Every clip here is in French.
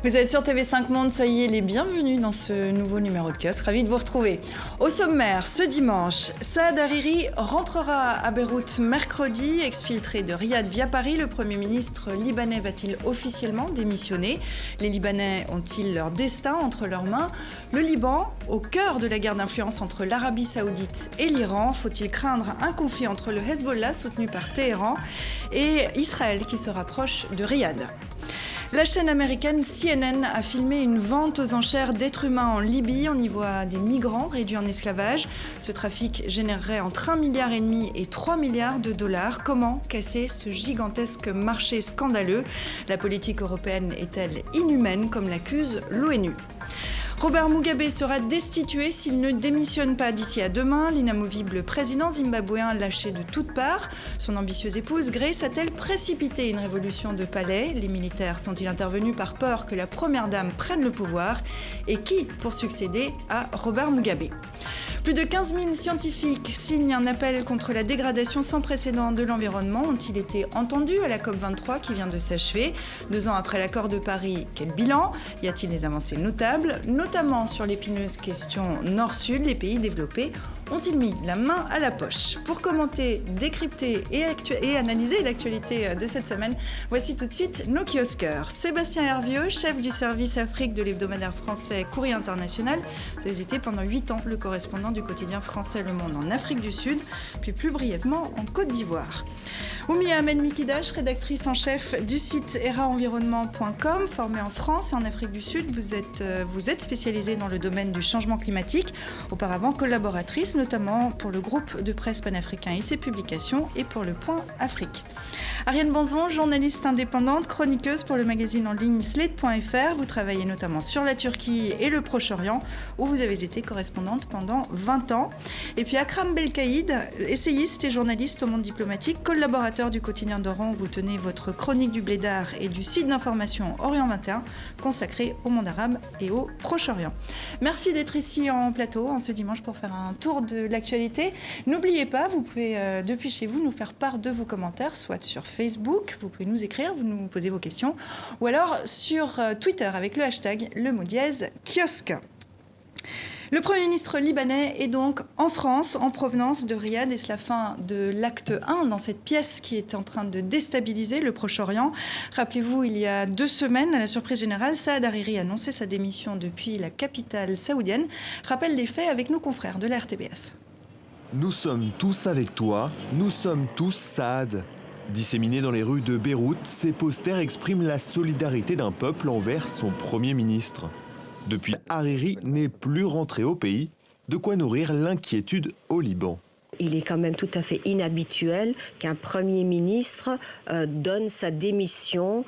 Vous êtes sur TV5 Monde, soyez les bienvenus dans ce nouveau numéro de Kiosque. Ravi de vous retrouver. Au sommaire, ce dimanche, Saad Hariri rentrera à Beyrouth mercredi. Exfiltré de Riyad via Paris, le Premier ministre libanais va-t-il officiellement démissionner? Les Libanais ont-ils leur destin entre leurs mains? Le Liban, au cœur de la guerre d'influence entre l'Arabie Saoudite et l'Iran, faut-il craindre un conflit entre le Hezbollah, soutenu par Téhéran, et Israël qui se rapproche de Riyad? La chaîne américaine CNN a filmé une vente aux enchères d'êtres humains en Libye. On y voit des migrants réduits en esclavage. Ce trafic générerait entre 1,5 milliard et 3 milliards de dollars. Comment casser ce gigantesque marché scandaleux? La politique européenne est-elle inhumaine, comme l'accuse l'ONU? Robert Mugabe sera destitué s'il ne démissionne pas d'ici à demain. L'inamovible président zimbabwéen lâché de toutes parts. Son ambitieuse épouse Grace a-t-elle précipité une révolution de palais? Les militaires sont-ils intervenus par peur que la première dame prenne le pouvoir? Et qui pour succéder à Robert Mugabe? Plus de 15 000 scientifiques signent un appel contre la dégradation sans précédent de l'environnement. Ont-ils été entendus à la COP23 qui vient de s'achever? 2 ans après l'accord de Paris, quel bilan? Y a-t-il des avancées notables, notamment sur l'épineuse question Nord-Sud? Les pays développés ont-ils mis la main à la poche? Pour commenter, décrypter et analyser l'actualité de cette semaine, voici tout de suite nos kiosqueurs. Sébastien Hervieux, chef du service Afrique de l'hebdomadaire français Courrier International. Vous avez été pendant 8 ans le correspondant du quotidien français Le Monde en Afrique du Sud, puis plus brièvement en Côte d'Ivoire. Oumia Ahmed Mikidash, rédactrice en chef du site eraenvironnement.com, formée en France et en Afrique du Sud. Vous êtes spécialisée dans le domaine du changement climatique, auparavant collaboratrice notamment pour le groupe de presse panafricain et ses publications et pour le Point Afrique. Ariane Banzon, journaliste indépendante, chroniqueuse pour le magazine en ligne Slate.fr. Vous travaillez notamment sur la Turquie et le Proche-Orient, où vous avez été correspondante pendant 20 ans. Et puis Akram Belkaïd, essayiste et journaliste au Monde diplomatique, collaborateur du quotidien d'Oran, où vous tenez votre chronique du Blédard et du site d'information Orient 21, consacré au monde arabe et au Proche-Orient. Merci d'être ici en plateau en ce dimanche pour faire un tour de l'actualité. N'oubliez pas, vous pouvez depuis chez vous nous faire part de vos commentaires, soit sur Facebook, vous pouvez nous écrire, vous nous posez vos questions, ou alors sur Twitter avec le hashtag #kiosque. Le Premier ministre libanais est donc en France, en provenance de Riyad, et c'est la fin de l'acte 1 dans cette pièce qui est en train de déstabiliser le Proche-Orient. Rappelez-vous, il y a 2 semaines, à la surprise générale, Saad Hariri annonçait sa démission depuis la capitale saoudienne. Rappel des faits avec nos confrères de la RTBF. Nous sommes tous avec toi, nous sommes tous Saad. Disséminés dans les rues de Beyrouth, ces posters expriment la solidarité d'un peuple envers son Premier ministre. Depuis, Hariri n'est plus rentré au pays, de quoi nourrir l'inquiétude au Liban. Il est quand même tout à fait inhabituel qu'un Premier ministre donne sa démission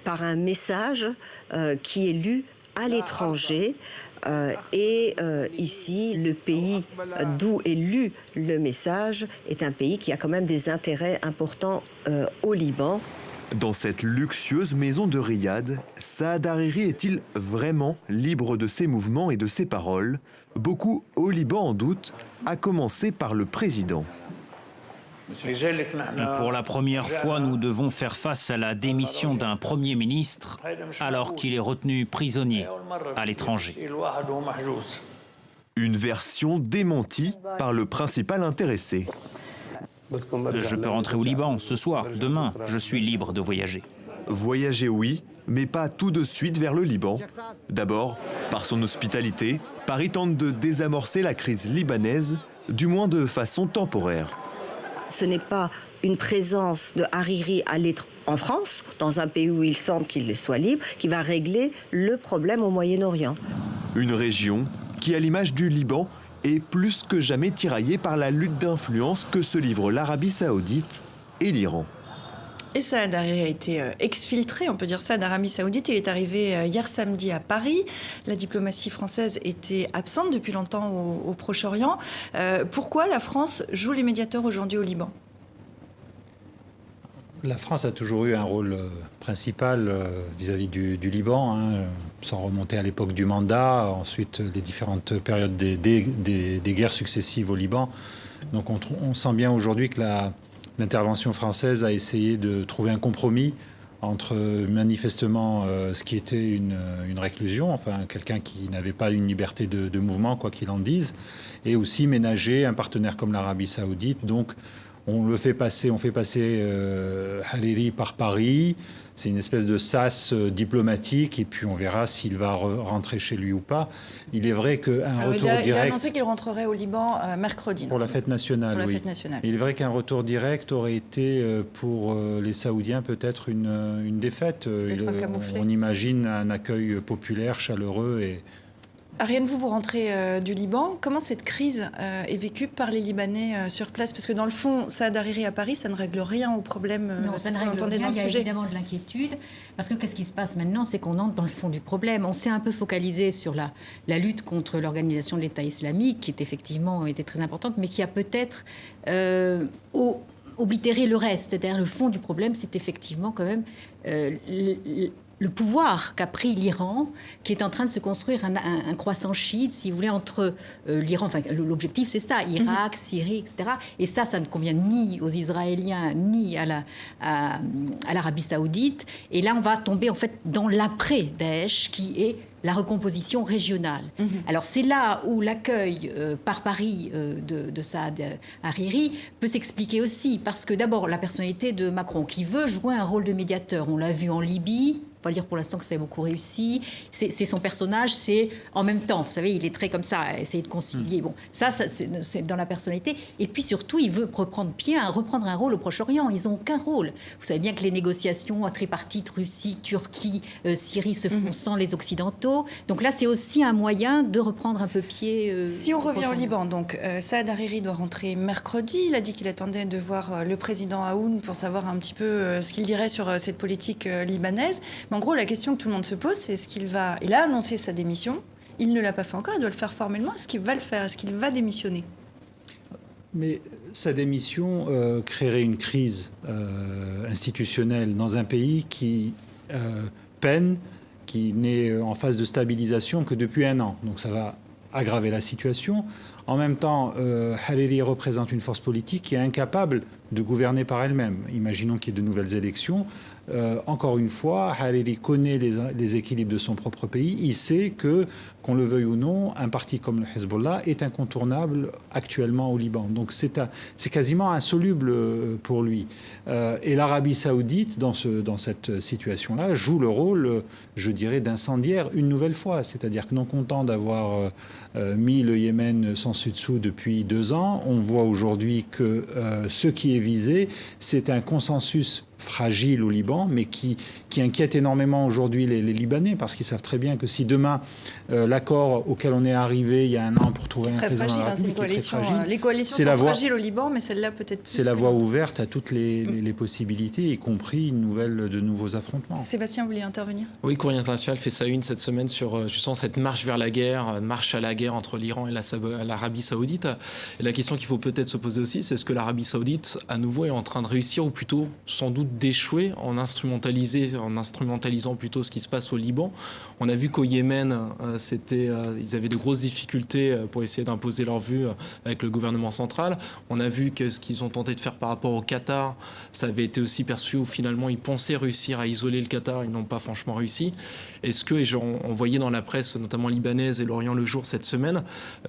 par un message qui est lu à l'étranger. Ici, le pays d'où est lu le message est un pays qui a quand même des intérêts importants au Liban. Dans cette luxueuse maison de Riyad, Saad Hariri est-il vraiment libre de ses mouvements et de ses paroles? Beaucoup au Liban en doutent, à commencer par le président. Pour la première fois, nous devons faire face à la démission d'un Premier ministre alors qu'il est retenu prisonnier à l'étranger. Une version démentie par le principal intéressé. Je peux rentrer au Liban ce soir, demain, je suis libre de voyager. Voyager oui, mais pas tout de suite vers le Liban. D'abord, par son hospitalité, Paris tente de désamorcer la crise libanaise, du moins de façon temporaire. Ce n'est pas une présence de Hariri en France, dans un pays où il semble qu'il soit libre, qui va régler le problème au Moyen-Orient. Une région qui, à l'image du Liban, est plus que jamais tiraillée par la lutte d'influence que se livrent l'Arabie Saoudite et l'Iran. Et Saad Hariri a été exfiltré, on peut dire ça, d'Arabie Saoudite. Il est arrivé hier samedi à Paris. La diplomatie française était absente depuis longtemps au Proche-Orient. Pourquoi la France joue les médiateurs aujourd'hui au Liban ? La France a toujours eu un rôle principal vis-à-vis du Liban, sans remonter à l'époque du mandat, ensuite les différentes périodes des guerres successives au Liban. Donc on sent bien aujourd'hui que l'intervention française a essayé de trouver un compromis entre manifestement ce qui était une réclusion, enfin quelqu'un qui n'avait pas une liberté de mouvement, quoi qu'il en dise, et aussi ménager un partenaire comme l'Arabie Saoudite. Donc on fait passer Hariri par Paris. C'est une espèce de sas diplomatique, et puis on verra s'il va rentrer chez lui ou pas. Il est vrai qu'un retour direct... Il a annoncé qu'il rentrerait au Liban mercredi. Pour la fête nationale, pour la oui. fête nationale. Il est vrai qu'un retour direct aurait été pour les Saoudiens peut-être une défaite. On imagine un accueil populaire, chaleureux et... Ariane, vous rentrez du Liban. Comment cette crise est vécue par les Libanais sur place? Parce que dans le fond, Saad Hariri à Paris, ça ne règle rien au problème. Non, ça ne règle rien. Il y a évidemment de l'inquiétude. Parce que qu'est-ce qui se passe maintenant? C'est qu'on entre dans le fond du problème. On s'est un peu focalisé sur la lutte contre l'organisation de l'État islamique, qui était très importante, mais qui a peut-être oblitéré le reste. C'est-à-dire le fond du problème, c'est effectivement quand même... le pouvoir qu'a pris l'Iran, qui est en train de se construire un croissant chiite, si vous voulez, entre l'Iran, enfin l'objectif c'est ça, Irak, Syrie, etc. Et ça ne convient ni aux Israéliens, ni à l'Arabie Saoudite. Et là, on va tomber en fait dans l'après-Daesh, qui est la recomposition régionale. Alors c'est là où l'accueil par Paris de Saad Hariri peut s'expliquer aussi, parce que d'abord la personnalité de Macron, qui veut jouer un rôle de médiateur, on l'a vu en Libye. Pas dire pour l'instant que ça a beaucoup réussi. C'est son personnage, c'est en même temps. Vous savez, il est très comme ça, essayer de concilier. Bon, ça c'est dans la personnalité. Et puis surtout, il veut reprendre un rôle au Proche-Orient. Ils n'ont aucun rôle. Vous savez bien que les négociations tripartites, Russie, Turquie, Syrie, se font sans les Occidentaux. Donc là, c'est aussi un moyen de reprendre un peu pied. Si on revient au Liban, donc Saad Hariri doit rentrer mercredi. Il a dit qu'il attendait de voir le président Aoun pour savoir un petit peu ce qu'il dirait sur cette politique libanaise. Mais en gros, la question que tout le monde se pose, c'est il a annoncé sa démission, il ne l'a pas fait encore, il doit le faire formellement. Est-ce qu'il va le faire? Est-ce qu'il va démissionner? Mais sa démission créerait une crise institutionnelle dans un pays qui peine, qui n'est en phase de stabilisation que depuis 1 an. Donc ça va aggraver la situation. En même temps, Hariri représente une force politique qui est incapable de gouverner par elle-même. Imaginons qu'il y ait de nouvelles élections. Encore une fois, Hariri connaît les équilibres de son propre pays. Il sait que, qu'on le veuille ou non, un parti comme le Hezbollah est incontournable actuellement au Liban. Donc c'est quasiment insoluble pour lui. Et l'Arabie Saoudite, dans cette situation-là, joue le rôle, je dirais, d'incendiaire une nouvelle fois. C'est-à-dire que non content d'avoir mis le Yémen sans dessus-dessous depuis 2 ans, on voit aujourd'hui que ce qui est visé, c'est un consensus fragile au Liban, mais qui inquiète énormément aujourd'hui les Libanais, parce qu'ils savent très bien que si demain l'accord auquel on est arrivé il y a 1 an pour trouver un président de la République, les coalitions sont fragiles au Liban, mais celle-là peut-être plus. C'est la voie ouverte à toutes les possibilités, y compris de nouveaux affrontements. Sébastien, vous vouliez intervenir? Oui, Courrier International fait sa une cette semaine sur justement cette marche vers la guerre, marche à la guerre entre l'Iran et l'Arabie Saoudite. Et la question qu'il faut peut-être se poser aussi, c'est est-ce que l'Arabie Saoudite, à nouveau, est en train de réussir, ou plutôt sans doute d'échouer en instrumentalisant plutôt ce qui se passe au Liban. On a vu qu'au Yémen, ils avaient de grosses difficultés pour essayer d'imposer leur vue avec le gouvernement central. On a vu que ce qu'ils ont tenté de faire par rapport au Qatar, ça avait été aussi perçu où finalement ils pensaient réussir à isoler le Qatar, ils n'ont pas franchement réussi. Est-ce que, et on voyait dans la presse, notamment libanaise et l'Orient le jour cette semaine,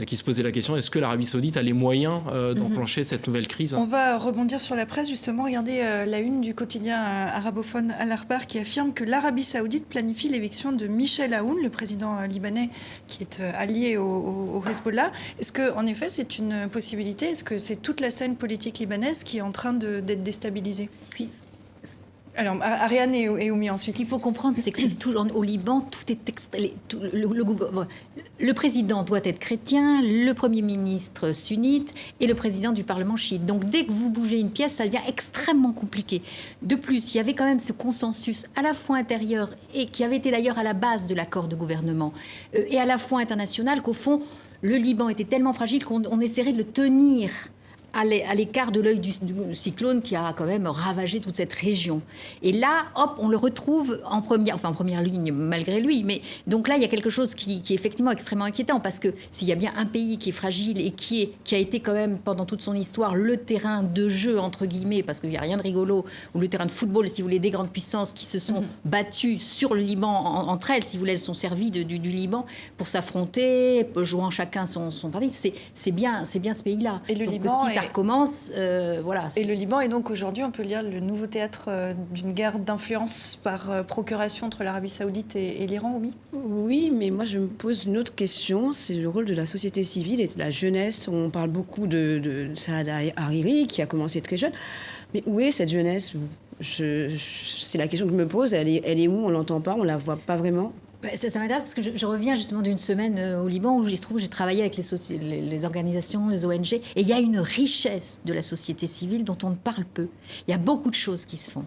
qui se posait la question, est-ce que l'Arabie Saoudite a les moyens d'enclencher cette nouvelle crise? On va rebondir sur la presse, justement. Regardez la une du quotidien arabophone Al-Akhbar qui affirme que l'Arabie Saoudite planifie l'éviction de Michel Aoun, le président libanais qui est allié au Hezbollah. Est-ce que, en effet, c'est une possibilité? Est-ce que c'est toute la scène politique libanaise qui est en train d'être déstabilisée? Alors, Ariane et Oumi ensuite. Ce qu'il faut comprendre, c'est que au Liban, tout est le président doit être chrétien, le Premier ministre sunnite et le président du Parlement chiite. Donc, dès que vous bougez une pièce, ça devient extrêmement compliqué. De plus, il y avait quand même ce consensus à la fois intérieur et qui avait été d'ailleurs à la base de l'accord de gouvernement et à la fois international qu'au fond, le Liban était tellement fragile qu'on essaierait de le tenir à l'écart de l'œil du cyclone qui a quand même ravagé toute cette région. Et là, hop, on le retrouve en première ligne malgré lui. Mais donc là, il y a quelque chose qui est effectivement extrêmement inquiétant parce que s'il y a bien un pays qui est fragile et qui a été quand même pendant toute son histoire le terrain de jeu, entre guillemets, parce qu'il n'y a rien de rigolo, ou le terrain de football, si vous voulez, des grandes puissances qui se sont battues sur le Liban entre elles, si vous voulez, elles sont servies du Liban pour s'affronter, jouant chacun son parti. C'est bien ce pays-là. Et le donc, Liban si ça recommence, voilà. Et le Liban est donc aujourd'hui, on peut lire, le nouveau théâtre d'une guerre d'influence par procuration entre l'Arabie Saoudite et l'Iran, oui. Oui, mais moi je me pose une autre question, c'est le rôle de la société civile et de la jeunesse. On parle beaucoup de Saad Hariri qui a commencé très jeune, mais où est cette jeunesse? C'est la question que je me pose, elle est où? On l'entend pas, on la voit pas vraiment. Ça m'intéresse parce que je reviens justement d'une semaine au Liban où j'ai travaillé avec les organisations, les ONG, et il y a une richesse de la société civile dont on ne parle peu. Il y a beaucoup de choses qui se font.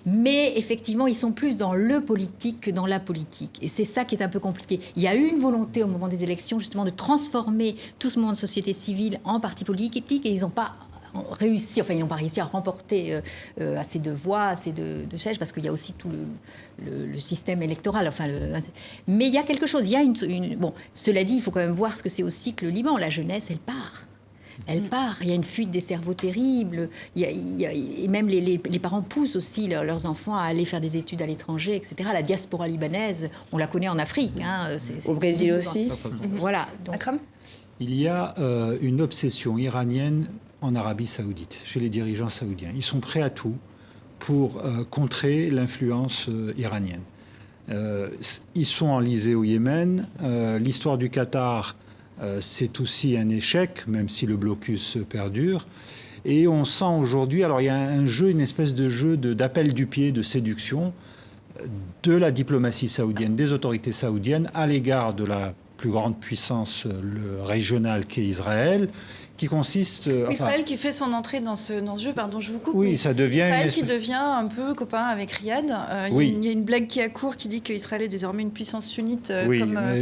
Mais effectivement, ils sont plus dans le politique que dans la politique. Et c'est ça qui est un peu compliqué. Il y a eu une volonté au moment des élections justement de transformer tout ce mouvement de société civile en parti politique et ils n'ont pas réussi, ils n'ont pas réussi à remporter assez de voix, assez de sièges, parce qu'il y a aussi tout le système électoral. Mais il y a quelque chose. Il y a bon, cela dit, il faut quand même voir ce que c'est aussi que le Liban. La jeunesse, elle part. Elle part. Il y a une fuite des cerveaux terrible. Et même les parents poussent aussi leurs enfants à aller faire des études à l'étranger, etc. La diaspora libanaise, on la connaît en Afrique. Au Brésil aussi. Voilà. Donc, Akram ? Il y a une obsession iranienne en Arabie Saoudite, chez les dirigeants saoudiens. Ils sont prêts à tout pour contrer l'influence iranienne. Ils sont enlisés au Yémen. L'histoire du Qatar, c'est aussi un échec, même si le blocus perdure. Et on sent aujourd'hui, alors il y a un jeu, une espèce de jeu d'appel du pied, de séduction de la diplomatie saoudienne, des autorités saoudiennes à l'égard de la plus grande puissance régionale qu'est Israël, qui consiste... Israël qui fait son entrée dans ce jeu, pardon, je vous coupe. Oui, ça devient... Israël qui devient un peu copain avec Riyad. Il y a une blague qui accourt qui dit qu'Israël est désormais une puissance sunnite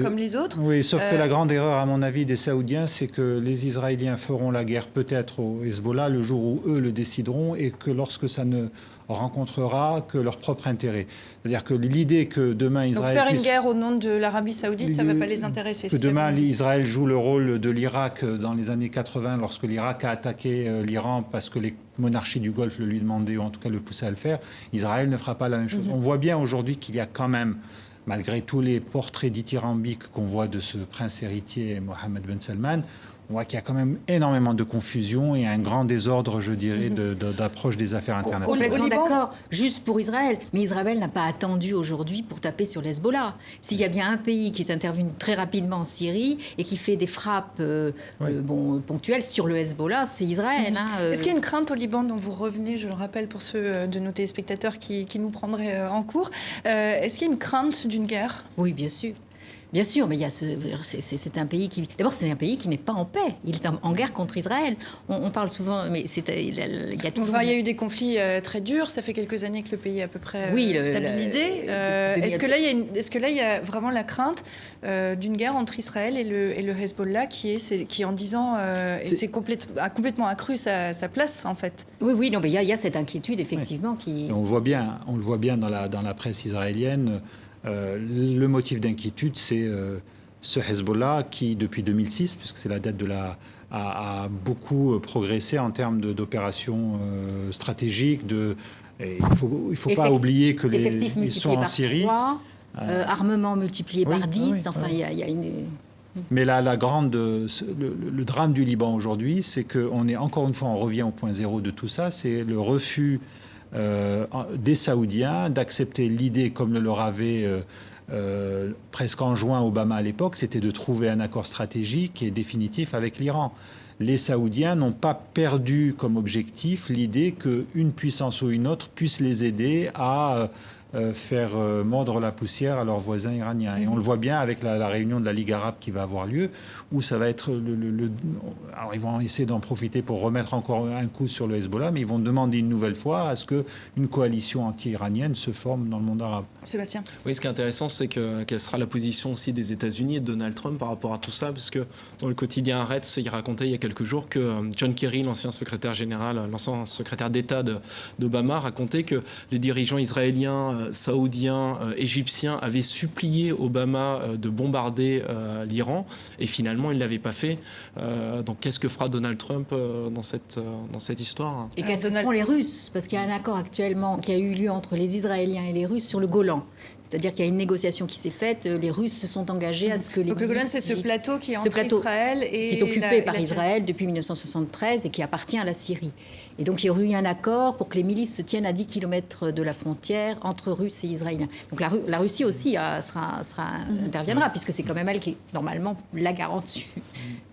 comme les autres. Oui, sauf que la grande erreur, à mon avis, des Saoudiens, c'est que les Israéliens feront la guerre peut-être au Hezbollah le jour où eux le décideront et que lorsque ça ne rencontrera que leur propre intérêt. C'est-à-dire que l'idée que demain Israël... Donc faire une guerre au nom de l'Arabie Saoudite, ça ne va pas les intéresser. Que demain Israël joue le rôle de l'Irak dans les années 80, lorsque l'Irak a attaqué l'Iran parce que les monarchies du Golfe le lui demandaient, ou en tout cas le poussaient à le faire, Israël ne fera pas la même chose. On voit bien aujourd'hui qu'il y a quand même, malgré tous les portraits dithyrambiques qu'on voit de ce prince héritier Mohammed Ben Salman, on voit qu'il y a quand même énormément de confusion et un grand désordre, je dirais, d'approche des affaires internationales. Complètement d'accord, juste pour Israël. Mais Israël n'a pas attendu aujourd'hui pour taper sur l'Hezbollah. S'il y a bien un pays qui est intervenu très rapidement en Syrie et qui fait des frappes ponctuelles sur le Hezbollah, c'est Israël. Est-ce qu'il y a une crainte au Liban dont vous revenez, je le rappelle pour ceux de nos téléspectateurs qui nous prendraient en cours, est-ce qu'il y a une crainte d'une guerre ? Oui, bien sûr. Bien sûr, mais c'est un pays qui... D'abord, c'est un pays qui n'est pas en paix. Il est en guerre contre Israël. On parle souvent... Mais il y a toujours... il y a eu des conflits très durs. Ça fait quelques années que le pays est à peu près stabilisé. Est-ce que là, il y a vraiment la crainte d'une guerre entre Israël et le Hezbollah qui en 10 ans, a complètement accru sa place, en fait? Oui, non, mais il y a cette inquiétude, effectivement, qui... On le voit bien dans la presse israélienne. Le motif d'inquiétude, c'est ce Hezbollah qui, depuis 2006, puisque c'est la date a beaucoup progressé en termes d'opérations stratégiques. Il ne faut pas oublier que ils sont en Syrie. 3, armement multiplié par 10. Il y a une... Mais le drame du Liban aujourd'hui, c'est qu'on est encore une fois, on revient au point zéro de tout ça, c'est le refus des Saoudiens d'accepter l'idée, comme le leur avait presque enjoint Obama à l'époque, c'était de trouver un accord stratégique et définitif avec l'Iran. Les Saoudiens n'ont pas perdu comme objectif l'idée qu'une puissance ou une autre puisse les aider à faire mordre la poussière à leurs voisins iraniens. Et on le voit bien avec la réunion de la Ligue arabe qui va avoir lieu, où ça va être alors ils vont essayer d'en profiter pour remettre encore un coup sur le Hezbollah, mais ils vont demander une nouvelle fois à ce qu'une coalition anti-iranienne se forme dans le monde arabe. Sébastien. Oui, ce qui est intéressant, c'est quelle sera la position aussi des États-Unis et de Donald Trump par rapport à tout ça, parce que dans le quotidien Haaretz, il racontait il y a quelques jours que John Kerry, l'ancien secrétaire d'État d'Obama, racontait que les dirigeants israéliens, saoudiens, égyptiens avaient supplié Obama de bombarder l'Iran, et finalement il ne l'avait pas fait. Donc qu'est-ce que fera Donald Trump dans cette histoire? Et qu'est-ce que feront les Russes? Parce qu'il y a un accord actuellement qui a eu lieu entre les Israéliens et les Russes sur le Golan. C'est-à-dire qu'il y a une négociation qui s'est faite. Les Russes se sont engagés à ce que les... Donc le Golan, c'est ce plateau qui est entre Israël et... qui est occupé par Israël depuis 1973 et qui appartient à la Syrie. Et donc il y aurait eu un accord pour que les milices se tiennent à 10 km de la frontière entre Russes et Israéliens. Donc la Russie aussi interviendra, puisque c'est quand même elle qui est normalement la garante.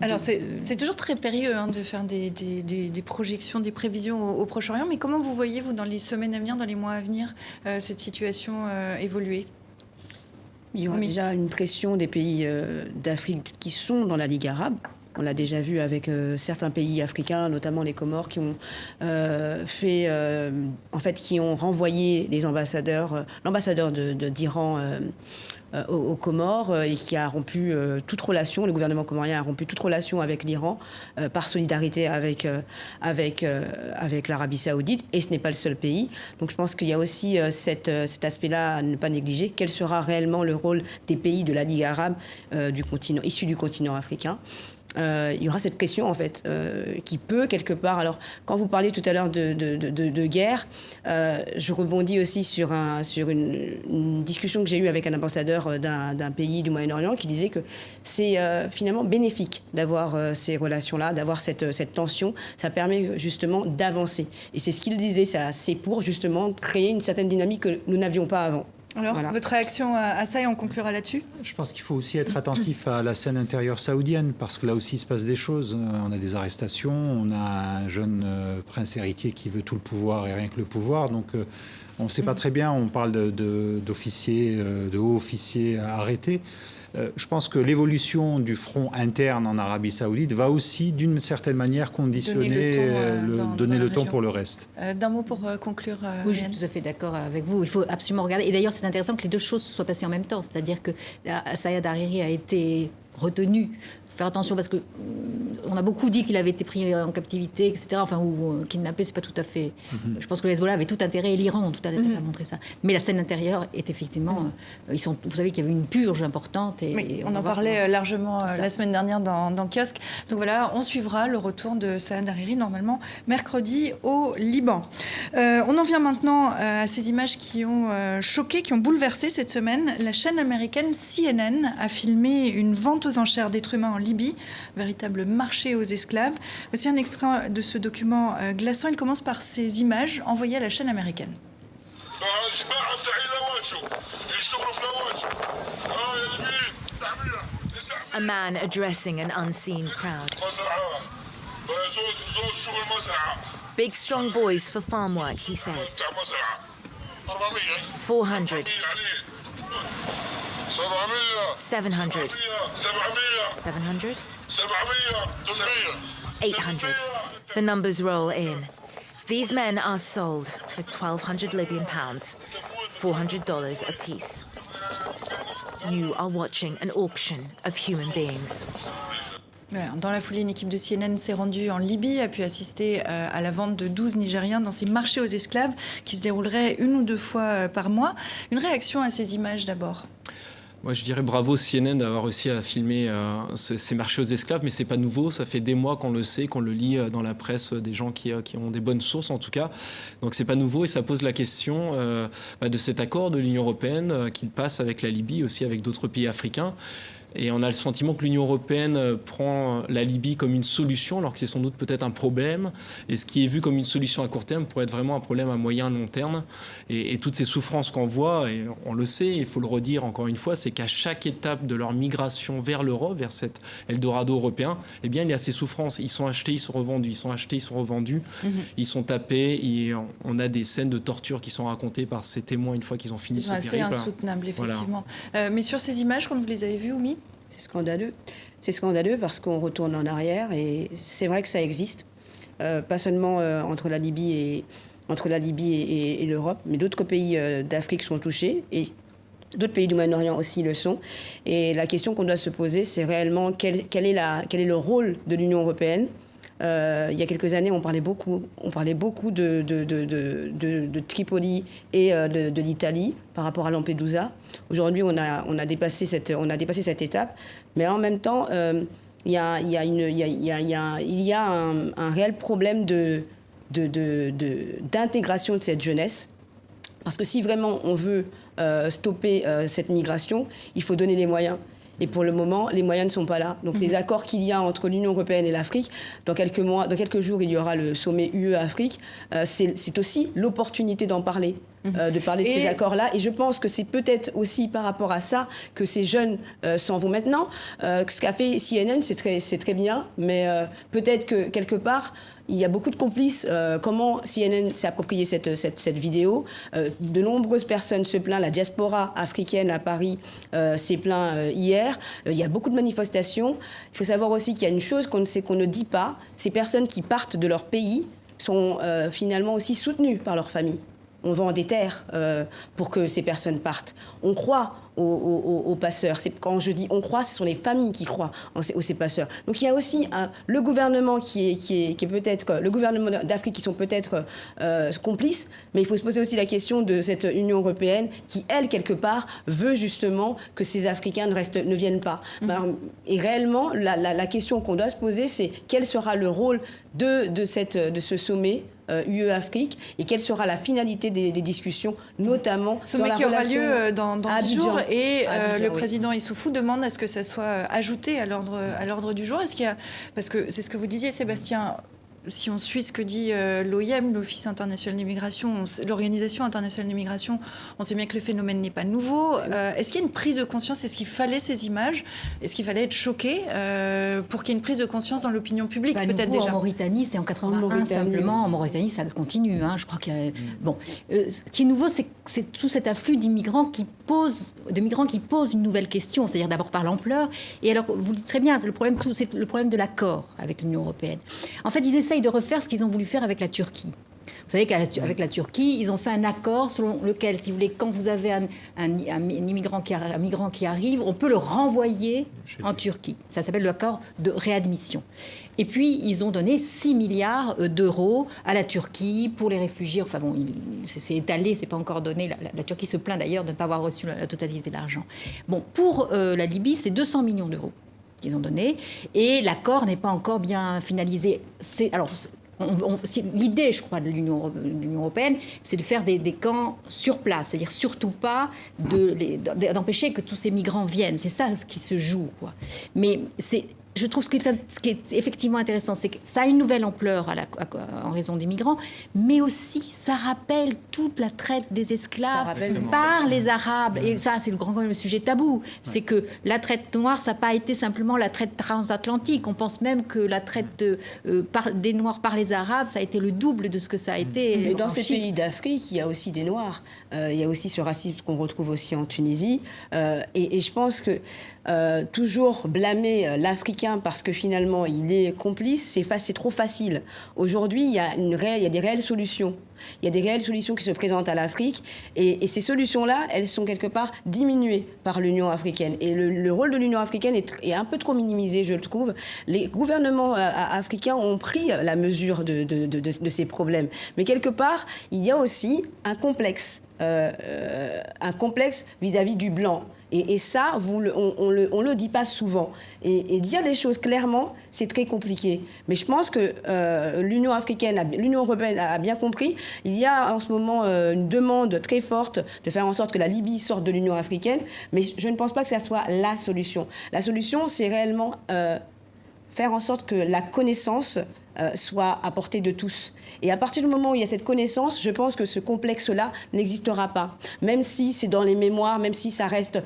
Alors c'est toujours très périlleux de faire des projections, des prévisions au Proche-Orient, mais comment vous voyez, vous, dans les semaines à venir, dans les mois à venir, cette situation évoluer? Il y aura déjà une pression des pays d'Afrique qui sont dans la Ligue arabe. On l'a déjà vu avec certains pays africains, notamment les Comores, qui ont qui ont renvoyé les ambassadeurs, l'ambassadeur d'Iran aux Comores et qui a rompu toute relation. Le gouvernement comorien a rompu toute relation avec l'Iran par solidarité avec l'Arabie Saoudite, et ce n'est pas le seul pays. Donc je pense qu'il y a aussi cet aspect-là à ne pas négliger. Quel sera réellement le rôle des pays de la Ligue arabe issus du continent africain? Il y aura cette question, en fait, qui peut, quelque part... Alors, quand vous parliez tout à l'heure de guerre, je rebondis aussi sur une discussion que j'ai eue avec un ambassadeur d'un pays du Moyen-Orient qui disait que c'est finalement bénéfique d'avoir ces relations-là, d'avoir cette tension. Ça permet justement d'avancer. Et c'est ce qu'il disait, c'est pour justement créer une certaine dynamique que nous n'avions pas avant. Alors, votre réaction à ça, et on conclura là-dessus? Je pense qu'il faut aussi être attentif à la scène intérieure saoudienne, parce que là aussi il se passe des choses. On a des arrestations, on a un jeune prince héritier qui veut tout le pouvoir et rien que le pouvoir. Donc on ne sait pas très bien, on parle d'officiers, de hauts officiers arrêtés. Je pense que l'évolution du front interne en Arabie Saoudite va aussi, d'une certaine manière, conditionner, donner le ton pour le reste. D'un mot pour conclure. Oui, je suis tout à fait d'accord avec vous. Il faut absolument regarder. Et d'ailleurs, c'est intéressant que les deux choses soient passées en même temps. C'est-à-dire que Saad Hariri a été retenu. Faire attention, parce que on a beaucoup dit qu'il avait été pris en captivité, etc. Enfin, ou kidnappé, c'est pas tout à fait. Je pense que le Hezbollah avait tout intérêt, et l'Iran ont tout intérêt à montrer ça. Mais la scène intérieure est effectivement, vous savez qu'il y avait une purge importante. Et on en parlait largement la semaine dernière dans Kiosque. Donc voilà, on suivra le retour de Saad Hariri normalement mercredi au Liban. On en vient maintenant à ces images qui ont choqué, qui ont bouleversé cette semaine. La chaîne américaine CNN a filmé une vente aux enchères d'êtres humains en Libye, véritable marché aux esclaves. Voici un extrait de ce document glaçant. Il commence par ces images envoyées à la chaîne américaine. A man addressing an unseen crowd. Big strong boys for farm work, he says. 400. 700. 700? 800. The numbers roll in. These men are sold for 1,200 Libyan pounds, $400 apiece. You are watching an auction of human beings. Voilà, dans la foulée, une équipe de CNN s'est rendue en Libye, a pu assister à la vente de 12 Nigériens dans ces marchés aux esclaves qui se dérouleraient 1 ou 2 fois par mois. Une réaction à ces images d'abord? Moi, je dirais bravo CNN d'avoir réussi à filmer ces marchés aux esclaves, mais c'est pas nouveau. Ça fait des mois qu'on le sait, qu'on le lit dans la presse, des gens qui ont des bonnes sources en tout cas. Donc c'est pas nouveau, et ça pose la question de cet accord de l'Union européenne qu'il passe avec la Libye, aussi avec d'autres pays africains. Et on a le sentiment que l'Union européenne prend la Libye comme une solution, alors que c'est sans doute peut-être un problème. Et ce qui est vu comme une solution à court terme pourrait être vraiment un problème à moyen long terme. Et toutes ces souffrances qu'on voit, et on le sait, il faut le redire encore une fois, c'est qu'à chaque étape de leur migration vers l'Europe, vers cet Eldorado européen, eh bien, il y a ces souffrances. Ils sont achetés, ils sont revendus. Ils sont achetés, ils sont revendus. Ils sont tapés. Et on a des scènes de torture qui sont racontées par ces témoins une fois qu'ils ont fini ce périple. C'est insoutenable, effectivement. Voilà. Mais sur ces images, quand vous les avez vues, Oumi ? C'est scandaleux. C'est scandaleux parce qu'on retourne en arrière et c'est vrai que ça existe. Pas seulement entre la Libye et l'Europe, mais d'autres pays d'Afrique sont touchés et d'autres pays du Moyen-Orient aussi le sont. Et la question qu'on doit se poser, c'est réellement quel est le rôle de l'Union européenne. Il y a quelques années, on parlait beaucoup de Tripoli et de l'Italie par rapport à Lampedusa. Aujourd'hui, on a dépassé cette étape, mais en même temps, il y a un réel problème d'intégration de cette jeunesse. Parce que si vraiment on veut stopper cette migration, il faut donner les moyens. Et pour le moment, les moyens ne sont pas là. Donc les accords qu'il y a entre l'Union européenne et l'Afrique, dans quelques jours, il y aura le sommet UE-Afrique. C'est aussi l'opportunité d'en parler. De parler de ces accords-là. Et je pense que c'est peut-être aussi par rapport à ça que ces jeunes s'en vont maintenant. Ce qu'a fait CNN, c'est très bien, mais peut-être que quelque part, il y a beaucoup de complices. Comment CNN s'est approprié cette vidéo. De nombreuses personnes se plaignent. La diaspora africaine à Paris s'est plaint hier. Il y a beaucoup de manifestations. Il faut savoir aussi qu'il y a une chose qu'on ne dit pas. Ces personnes qui partent de leur pays sont finalement aussi soutenues par leur famille. On vend des terres pour que ces personnes partent. On croit aux passeurs. Quand je dis on croit, ce sont les familles qui croient en ces passeurs. Donc il y a aussi le gouvernement qui est peut-être le gouvernement d'Afrique qui sont peut-être complices, mais il faut se poser aussi la question de cette Union européenne qui, elle, quelque part, veut justement que ces Africains ne viennent pas. Et réellement, la question qu'on doit se poser, c'est quel sera le rôle de ce sommet UE-Afrique et quelle sera la finalité des discussions, notamment sommet qui aura lieu dans 10 jours et le président Issoufou demande à ce que ça soit ajouté à l'ordre du jour. Est-ce qu'il y a, parce que c'est ce que vous disiez, Sébastien, si on suit ce que dit l'OIM, l'Office international d'immigration, l'Organisation internationale d'immigration, on sait bien que le phénomène n'est pas nouveau. Est-ce qu'il y a une prise de conscience? Est-ce qu'il fallait ces images? Est-ce qu'il fallait être choqué pour qu'il y ait une prise de conscience dans l'opinion publique? Peut-être déjà. En Mauritanie, c'est en 81 simplement. En Mauritanie, ça continue. Je crois qu'il y a... Bon, ce qui est nouveau, c'est tout cet afflux migrants qui posent une nouvelle question. C'est-à-dire d'abord par l'ampleur. Et alors, vous le dites très bien, c'est le problème de l'accord avec l'Union européenne. En fait, ils essayent de refaire ce qu'ils ont voulu faire avec la Turquie. Vous savez qu'avec la Turquie, ils ont fait un accord selon lequel, si vous voulez, quand vous avez un migrant qui arrive, on peut le renvoyer en Turquie. Ça s'appelle l'accord de réadmission. Et puis, ils ont donné 6 milliards d'euros à la Turquie pour les réfugiés. Enfin bon, c'est étalé, c'est pas encore donné. La Turquie se plaint d'ailleurs de ne pas avoir reçu la totalité de l'argent. Bon, pour la Libye, c'est 200 millions d'euros qu'ils ont donné. Et l'accord n'est pas encore bien finalisé. L'idée, je crois, de l'Union européenne, c'est de faire des camps sur place, c'est-à-dire surtout pas d'empêcher que tous ces migrants viennent. C'est ça ce qui se joue, quoi. Mais je trouve ce qui est effectivement intéressant, c'est que ça a une nouvelle ampleur en raison des migrants, mais aussi ça rappelle toute la traite des esclaves par les Arabes. Et ça, c'est le sujet tabou. C'est que la traite noire, ça n'a pas été simplement la traite transatlantique. On pense même que la traite des Noirs par les Arabes, ça a été le double de ce que ça a été. Mais dans ces pays d'Afrique, il y a aussi des Noirs. Il y a aussi ce racisme qu'on retrouve aussi en Tunisie. Et je pense que toujours blâmer l'Africain parce que finalement il est complice, c'est trop facile. Aujourd'hui, il y a des réelles solutions. Il y a des réelles solutions qui se présentent à l'Afrique et ces solutions-là, elles sont quelque part diminuées par l'Union africaine. Et le rôle de l'Union africaine est un peu trop minimisé, je le trouve. Les gouvernements africains ont pris la mesure de ces problèmes. Mais quelque part, il y a aussi un complexe vis-à-vis du blanc. Et ça, on le dit pas souvent. Et dire les choses clairement, c'est très compliqué. Mais je pense que l'Union européenne a bien compris Il y a en ce moment une demande très forte de faire en sorte que la Libye sorte de l'Union africaine, mais je ne pense pas que ça soit la solution. La solution, c'est réellement faire en sorte que la connaissance soit à portée de tous. Et à partir du moment où il y a cette connaissance, je pense que ce complexe-là n'existera pas. Même si c'est dans les mémoires, même si ça reste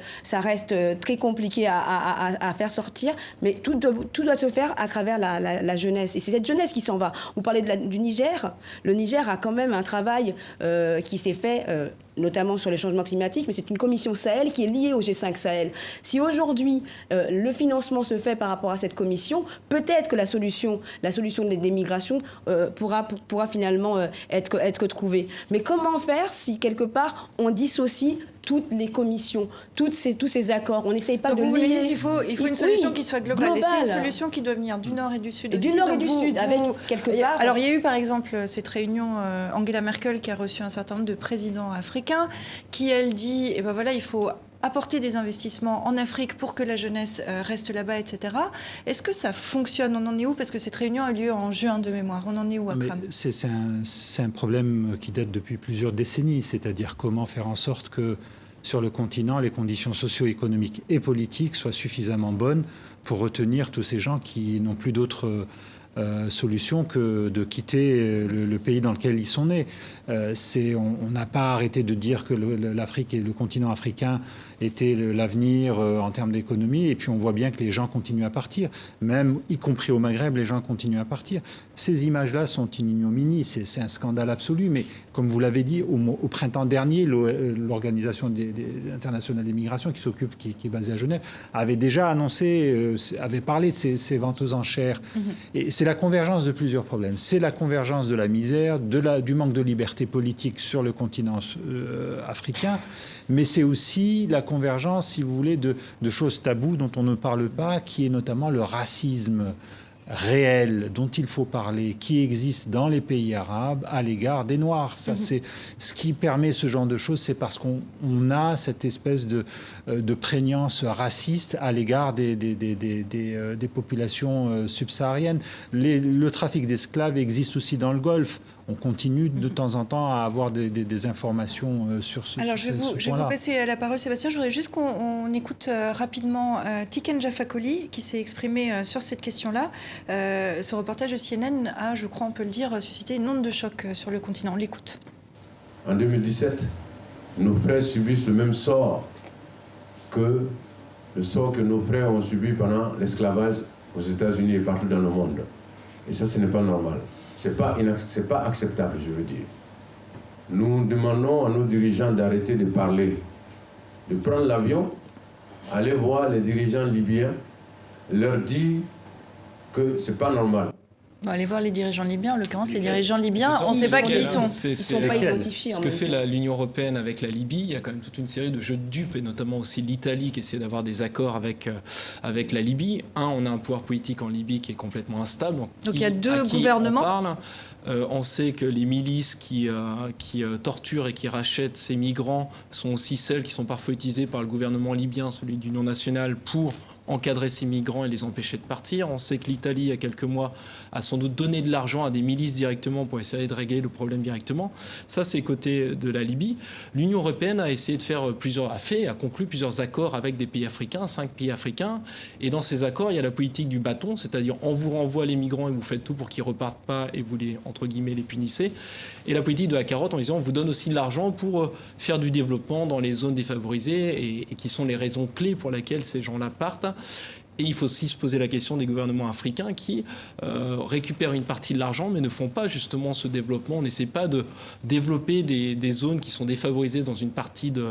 très compliqué à faire sortir, mais tout doit se faire à travers la jeunesse. Et c'est cette jeunesse qui s'en va. Vous parlez du Niger. Le Niger a quand même un travail qui s'est fait notamment sur le changement climatique, mais c'est une commission Sahel qui est liée au G5 Sahel. Si aujourd'hui, le financement se fait par rapport à cette commission, peut-être que la solution des migrations pourra finalement être trouvée. Mais comment faire si, quelque part, on dissocie toutes les commissions, tous ces accords? On n'essaye pas de lier... Il faut une solution qui soit globale. Et c'est une solution qui doit venir du Nord et du Sud. Du Nord et du Sud, avec quelque part... Alors, il y a eu, par exemple, cette réunion, Angela Merkel, qui a reçu un certain nombre de présidents africains, qui, elle, dit, eh ben voilà, il faut apporter des investissements en Afrique pour que la jeunesse reste là-bas, etc. Est-ce que ça fonctionne? On en est où? Parce que cette réunion a lieu en juin de mémoire. On en est où, Akram? C'est un problème qui date depuis plusieurs décennies, c'est-à-dire comment faire en sorte que sur le continent, les conditions socio-économiques et politiques soient suffisamment bonnes pour retenir tous ces gens qui n'ont plus d'autres solution que de quitter le pays dans lequel ils sont nés. On n'a pas arrêté de dire que l'Afrique et le continent africain étaient l'avenir en termes d'économie, et puis on voit bien que les gens continuent à partir. Même, y compris au Maghreb, les gens continuent à partir. Ces images-là sont une ignominie, c'est un scandale absolu, mais comme vous l'avez dit, au printemps dernier, l'Organisation internationale des migrations qui est basée à Genève, avait déjà annoncé, avait parlé de ces ventes aux enchères. Et c'est la convergence de plusieurs problèmes. C'est la convergence de la misère, du manque de liberté politique sur le continent africain, mais c'est aussi la convergence, si vous voulez, de choses taboues dont on ne parle pas, qui est notamment le racisme réel dont il faut parler, qui existe dans les pays arabes à l'égard des Noirs. Ça, c'est ce qui permet ce genre de choses, c'est parce qu'on a cette espèce de prégnance raciste à l'égard des populations subsahariennes. Le trafic d'esclaves existe aussi dans le Golfe. On continue de temps en temps à avoir des informations sur ce point-là. Alors, je vais vous passer la parole, Sébastien. Je voudrais juste qu'on écoute rapidement Tiken Jah Fakoly, qui s'est exprimé sur cette question-là. Ce reportage de CNN a, je crois on peut le dire, suscité une onde de choc sur le continent. On l'écoute. En 2017, nos frères subissent le même sort que le sort que nos frères ont subi pendant l'esclavage aux États-Unis et partout dans le monde. Et ça, ce n'est pas normal. C'est pas acceptable, je veux dire. Nous demandons à nos dirigeants d'arrêter de parler, de prendre l'avion, aller voir les dirigeants libyens, leur dire que c'est pas normal. Bon, allez voir les dirigeants libyens, en l'occurrence, les dirigeants libyens, on ne sait pas qui ils sont. Ils ne sont pas identifiés. Ce que fait l'Union européenne avec la Libye, il y a quand même toute une série de jeux de dupes, et notamment aussi l'Italie qui essaie d'avoir des accords avec la Libye. On a un pouvoir politique en Libye qui est complètement instable. Donc il y a deux gouvernements. On sait que les milices qui torturent et qui rachètent ces migrants sont aussi celles qui sont parfois utilisées par le gouvernement libyen, celui d'Union nationale, pour encadrer ces migrants et les empêcher de partir. On sait que l'Italie, il y a quelques mois, a sans doute donné de l'argent à des milices directement pour essayer de régler le problème directement. Ça, c'est côté de la Libye. L'Union européenne a essayé de faire a conclu plusieurs accords avec des pays africains, 5 pays africains. Et dans ces accords, il y a la politique du bâton, c'est-à-dire on vous renvoie les migrants et vous faites tout pour qu'ils repartent pas et vous les, entre guillemets, les punissez. Et la politique de la carotte en disant on vous donne aussi de l'argent pour faire du développement dans les zones défavorisées et qui sont les raisons clés pour lesquelles ces gens-là partent. Et il faut aussi se poser la question des gouvernements africains qui récupèrent une partie de l'argent mais ne font pas justement ce développement. On n'essaie pas de développer des zones qui sont défavorisées dans une partie de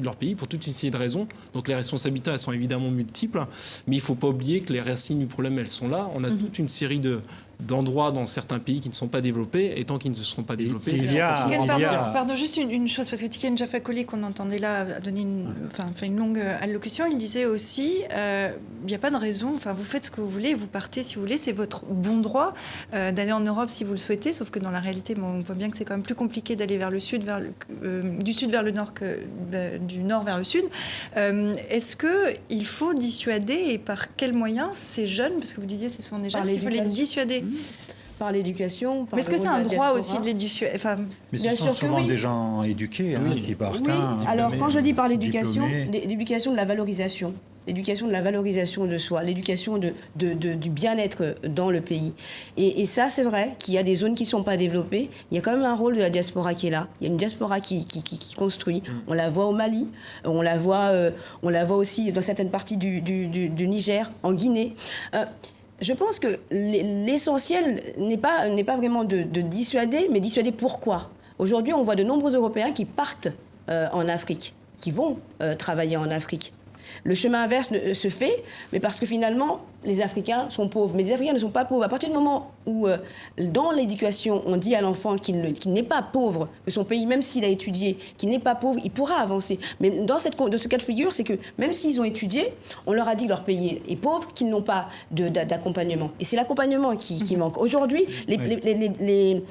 leur pays pour toute une série de raisons. Donc les responsabilités, elles sont évidemment multiples, mais il ne faut pas oublier que les racines du problème, elles sont là. On a toute une série d'endroits dans certains pays qui ne sont pas développés, et tant qu'ils ne se seront pas développés... Pardon, juste une chose, parce que Tiken Jah Fakoly, qu'on entendait là, a donné une longue allocution, il disait aussi, il n'y a pas de raison, vous faites ce que vous voulez, vous partez si vous voulez, c'est votre bon droit d'aller en Europe si vous le souhaitez, sauf que dans la réalité, on voit bien que c'est quand même plus compliqué d'aller vers le sud, du sud vers le nord que du nord vers le sud. Est-ce qu'il faut dissuader, et par quels moyens, ces jeunes, parce que vous disiez c'est souvent des jeunes, est-ce qu'il faut les dissuader par l'éducation. Mais est-ce que c'est un droit aussi de l'éducation Mais ce Bien sont sûr que souvent oui. des gens éduqués qui partent. Oui, alors quand je dis par l'éducation, diplômés. l'éducation de la valorisation. L'éducation de la valorisation de soi, l'éducation du bien-être dans le pays. Et ça, c'est vrai qu'il y a des zones qui ne sont pas développées. Il y a quand même un rôle de la diaspora qui est là. Il y a une diaspora qui construit. On la voit au Mali, on la voit aussi dans certaines parties du Niger, en Guinée. Je pense que l'essentiel n'est pas vraiment de dissuader, mais dissuader pourquoi. Aujourd'hui, on voit de nombreux Européens qui partent en Afrique, qui vont travailler en Afrique. Le chemin inverse se fait, mais parce que finalement, les Africains sont pauvres. Mais les Africains ne sont pas pauvres. À partir du moment où, dans l'éducation, on dit à l'enfant qu'il n'est pas pauvre, que son pays, même s'il a étudié, qu'il n'est pas pauvre, il pourra avancer. Mais dans ce cas de figure, c'est que même s'ils ont étudié, on leur a dit que leur pays est pauvre, qu'ils n'ont pas d'accompagnement. Et c'est l'accompagnement qui manque. Aujourd'hui, les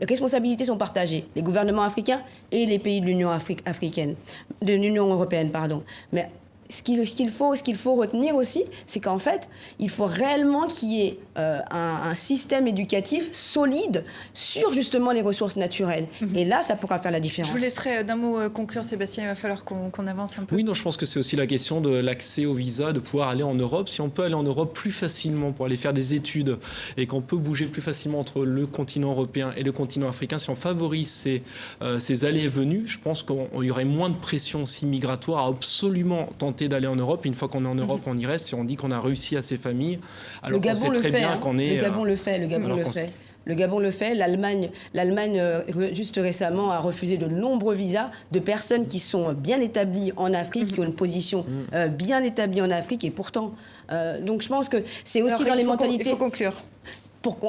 responsabilités sont partagées. Les gouvernements africains et les pays de l'Union africaine, de l'Union européenne, pardon. Mais ce qu'il faut retenir aussi, c'est qu'en fait, il faut réellement qu'il y ait un système éducatif solide sur justement les ressources naturelles. Et là, ça pourra faire la différence. Je vous laisserai d'un mot conclure, Sébastien. Il va falloir qu'on avance un peu. Oui, non, je pense que c'est aussi la question de l'accès au visa, de pouvoir aller en Europe. Si on peut aller en Europe plus facilement pour aller faire des études et qu'on peut bouger plus facilement entre le continent européen et le continent africain, si on favorise ces allées et venues, je pense qu'il y aurait moins de pression aussi migratoire à absolument tenter d'aller en Europe. Une fois qu'on est en Europe, on y reste et on dit qu'on a réussi à ses familles. Alors qu'on sait très bien qu'on est... Le Gabon le fait. Le Gabon le fait. L'Allemagne, juste récemment, a refusé de nombreux visas de personnes qui sont bien établies en Afrique, qui ont une position bien établie en Afrique. Et pourtant, donc je pense que c'est aussi dans les mentalités... Il faut conclure.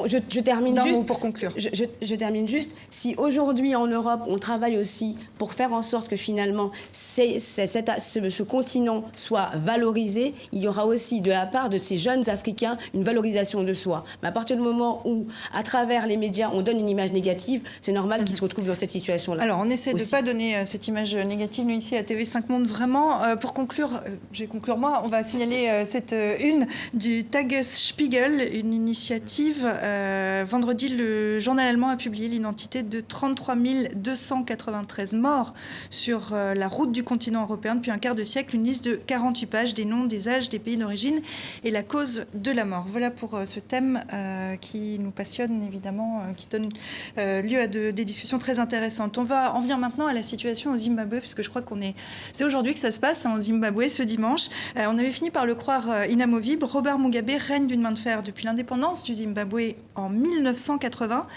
Je termine juste pour conclure. Je termine juste. Si aujourd'hui en Europe on travaille aussi pour faire en sorte que finalement ce continent soit valorisé, il y aura aussi de la part de ces jeunes Africains une valorisation de soi. Mais à partir du moment où, à travers les médias, on donne une image négative, c'est normal qu'ils se retrouvent dans cette situation-là. Alors on essaie de ne pas donner cette image négative, nous ici à TV5 Monde, vraiment. Pour conclure, je vais conclure moi, on va signaler cette une du Tagesspiegel, une initiative. Vendredi, le journal allemand a publié l'identité de 33 293 morts sur la route du continent européen depuis un quart de siècle. Une liste de 48 pages, des noms, des âges, des pays d'origine et la cause de la mort. Voilà pour ce thème qui nous passionne évidemment, qui donne lieu à des discussions très intéressantes. On va en venir maintenant à la situation au Zimbabwe, puisque je crois c'est aujourd'hui que ça se passe en Zimbabwe, ce dimanche. On avait fini par le croire inamovible. Robert Mugabe règne d'une main de fer depuis l'indépendance du Zimbabwe en 1980.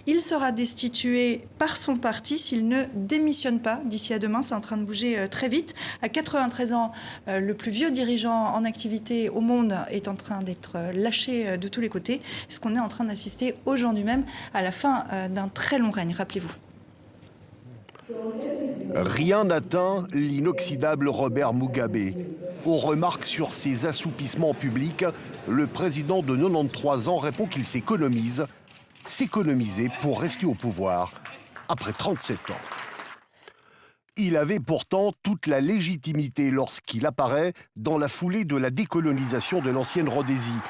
Il sera destitué par son parti s'il ne démissionne pas d'ici à demain. C'est en train de bouger très vite. À 93 ans, le plus vieux dirigeant en activité au monde est en train d'être lâché de tous les côtés. Est-ce qu'on est en train d'assister aujourd'hui même à la fin d'un très long règne, rappelez-vous. Rien n'atteint l'inoxydable Robert Mugabe. Aux remarques sur ses assoupissements publics, le président de 93 ans répond qu'il s'économiser pour rester au pouvoir après 37 ans. Il avait pourtant toute la légitimité lorsqu'il apparaît dans la foulée de la décolonisation de l'ancienne Rhodésie.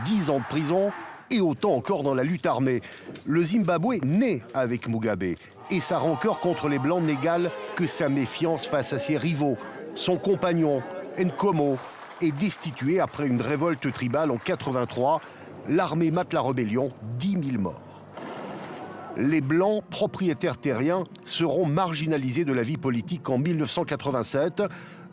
10 ans de prison et autant encore dans la lutte armée. Le Zimbabwe naît avec Mugabe et sa rancœur contre les Blancs n'égale que sa méfiance face à ses rivaux. Son compagnon, Nkomo, est destitué après une révolte tribale en 83. L'armée mate la rébellion, 10 000 morts. Les Blancs, propriétaires terriens, seront marginalisés de la vie politique en 1987.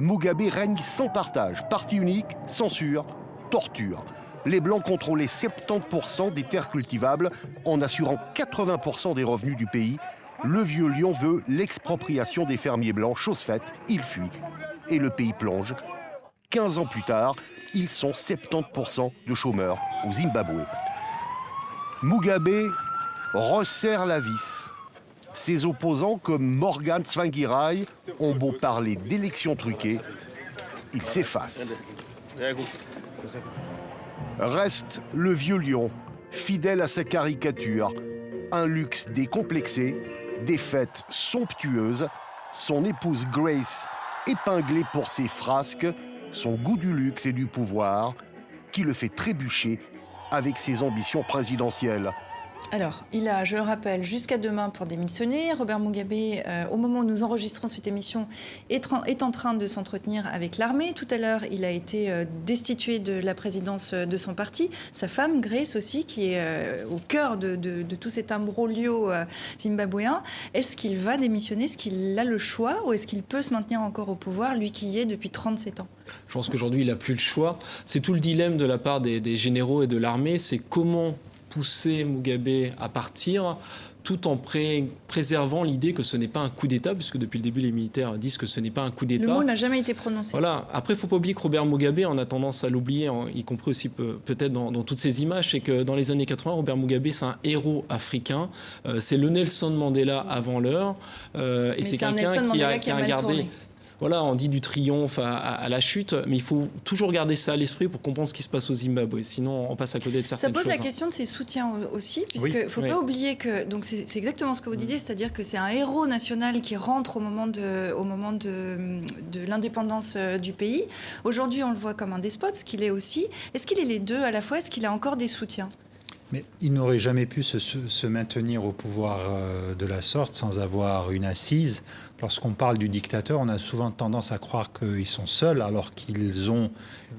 Mugabe règne sans partage, parti unique, censure, torture. Les Blancs contrôlaient 70% des terres cultivables en assurant 80% des revenus du pays. Le vieux lion veut l'expropriation des fermiers blancs. Chose faite, il fuit et le pays plonge. 15 ans plus tard, ils sont 70% de chômeurs au Zimbabwe. Mugabe resserre la vis. Ses opposants comme Morgan Tsvangirai ont beau parler d'élections truquées, ils s'effacent. Reste le vieux lion, fidèle à sa caricature, un luxe décomplexé, des fêtes somptueuses, son épouse Grace épinglée pour ses frasques, son goût du luxe et du pouvoir, qui le fait trébucher avec ses ambitions présidentielles. Alors, il a, je le rappelle, jusqu'à demain pour démissionner. Robert Mugabe, au moment où nous enregistrons cette émission, est en train de s'entretenir avec l'armée. Tout à l'heure, il a été destitué de la présidence de son parti. Sa femme, Grace aussi, qui est au cœur de tout cet imbroglio zimbabwéen. Est-ce qu'il va démissionner? Est-ce qu'il a le choix? Ou est-ce qu'il peut se maintenir encore au pouvoir, lui qui y est depuis 37 ans? Je pense qu'aujourd'hui, il n'a plus le choix. C'est tout le dilemme de la part des généraux et de l'armée. C'est comment pousser Mugabe à partir tout en préservant l'idée que ce n'est pas un coup d'État, puisque depuis le début, les militaires disent que ce n'est pas un coup d'État. Le mot n'a jamais été prononcé. Voilà. Après, il ne faut pas oublier que Robert Mugabe, on a tendance à l'oublier, y compris aussi peut-être dans toutes ces images, c'est que dans les années 80, Robert Mugabe, c'est un héros africain. C'est le Nelson Mandela avant l'heure. Et c'est quelqu'un qui a gardé... Voilà, on dit du triomphe à la chute, mais il faut toujours garder ça à l'esprit pour comprendre ce qui se passe au Zimbabwe. Sinon, on passe à côté de certaines choses. Ça pose la question de ses soutiens aussi, puisqu'il ne faut pas oublier que... Donc c'est exactement ce que vous disiez, c'est-à-dire que c'est un héros national qui rentre au moment de l'indépendance du pays. Aujourd'hui, on le voit comme un despote, ce qu'il est aussi. Est-ce qu'il est les deux à la fois? Est-ce qu'il a encore des soutiens? Mais il n'aurait jamais pu se maintenir au pouvoir de la sorte sans avoir une assise. Lorsqu'on parle du dictateur, on a souvent tendance à croire qu'ils sont seuls, alors qu'ils ont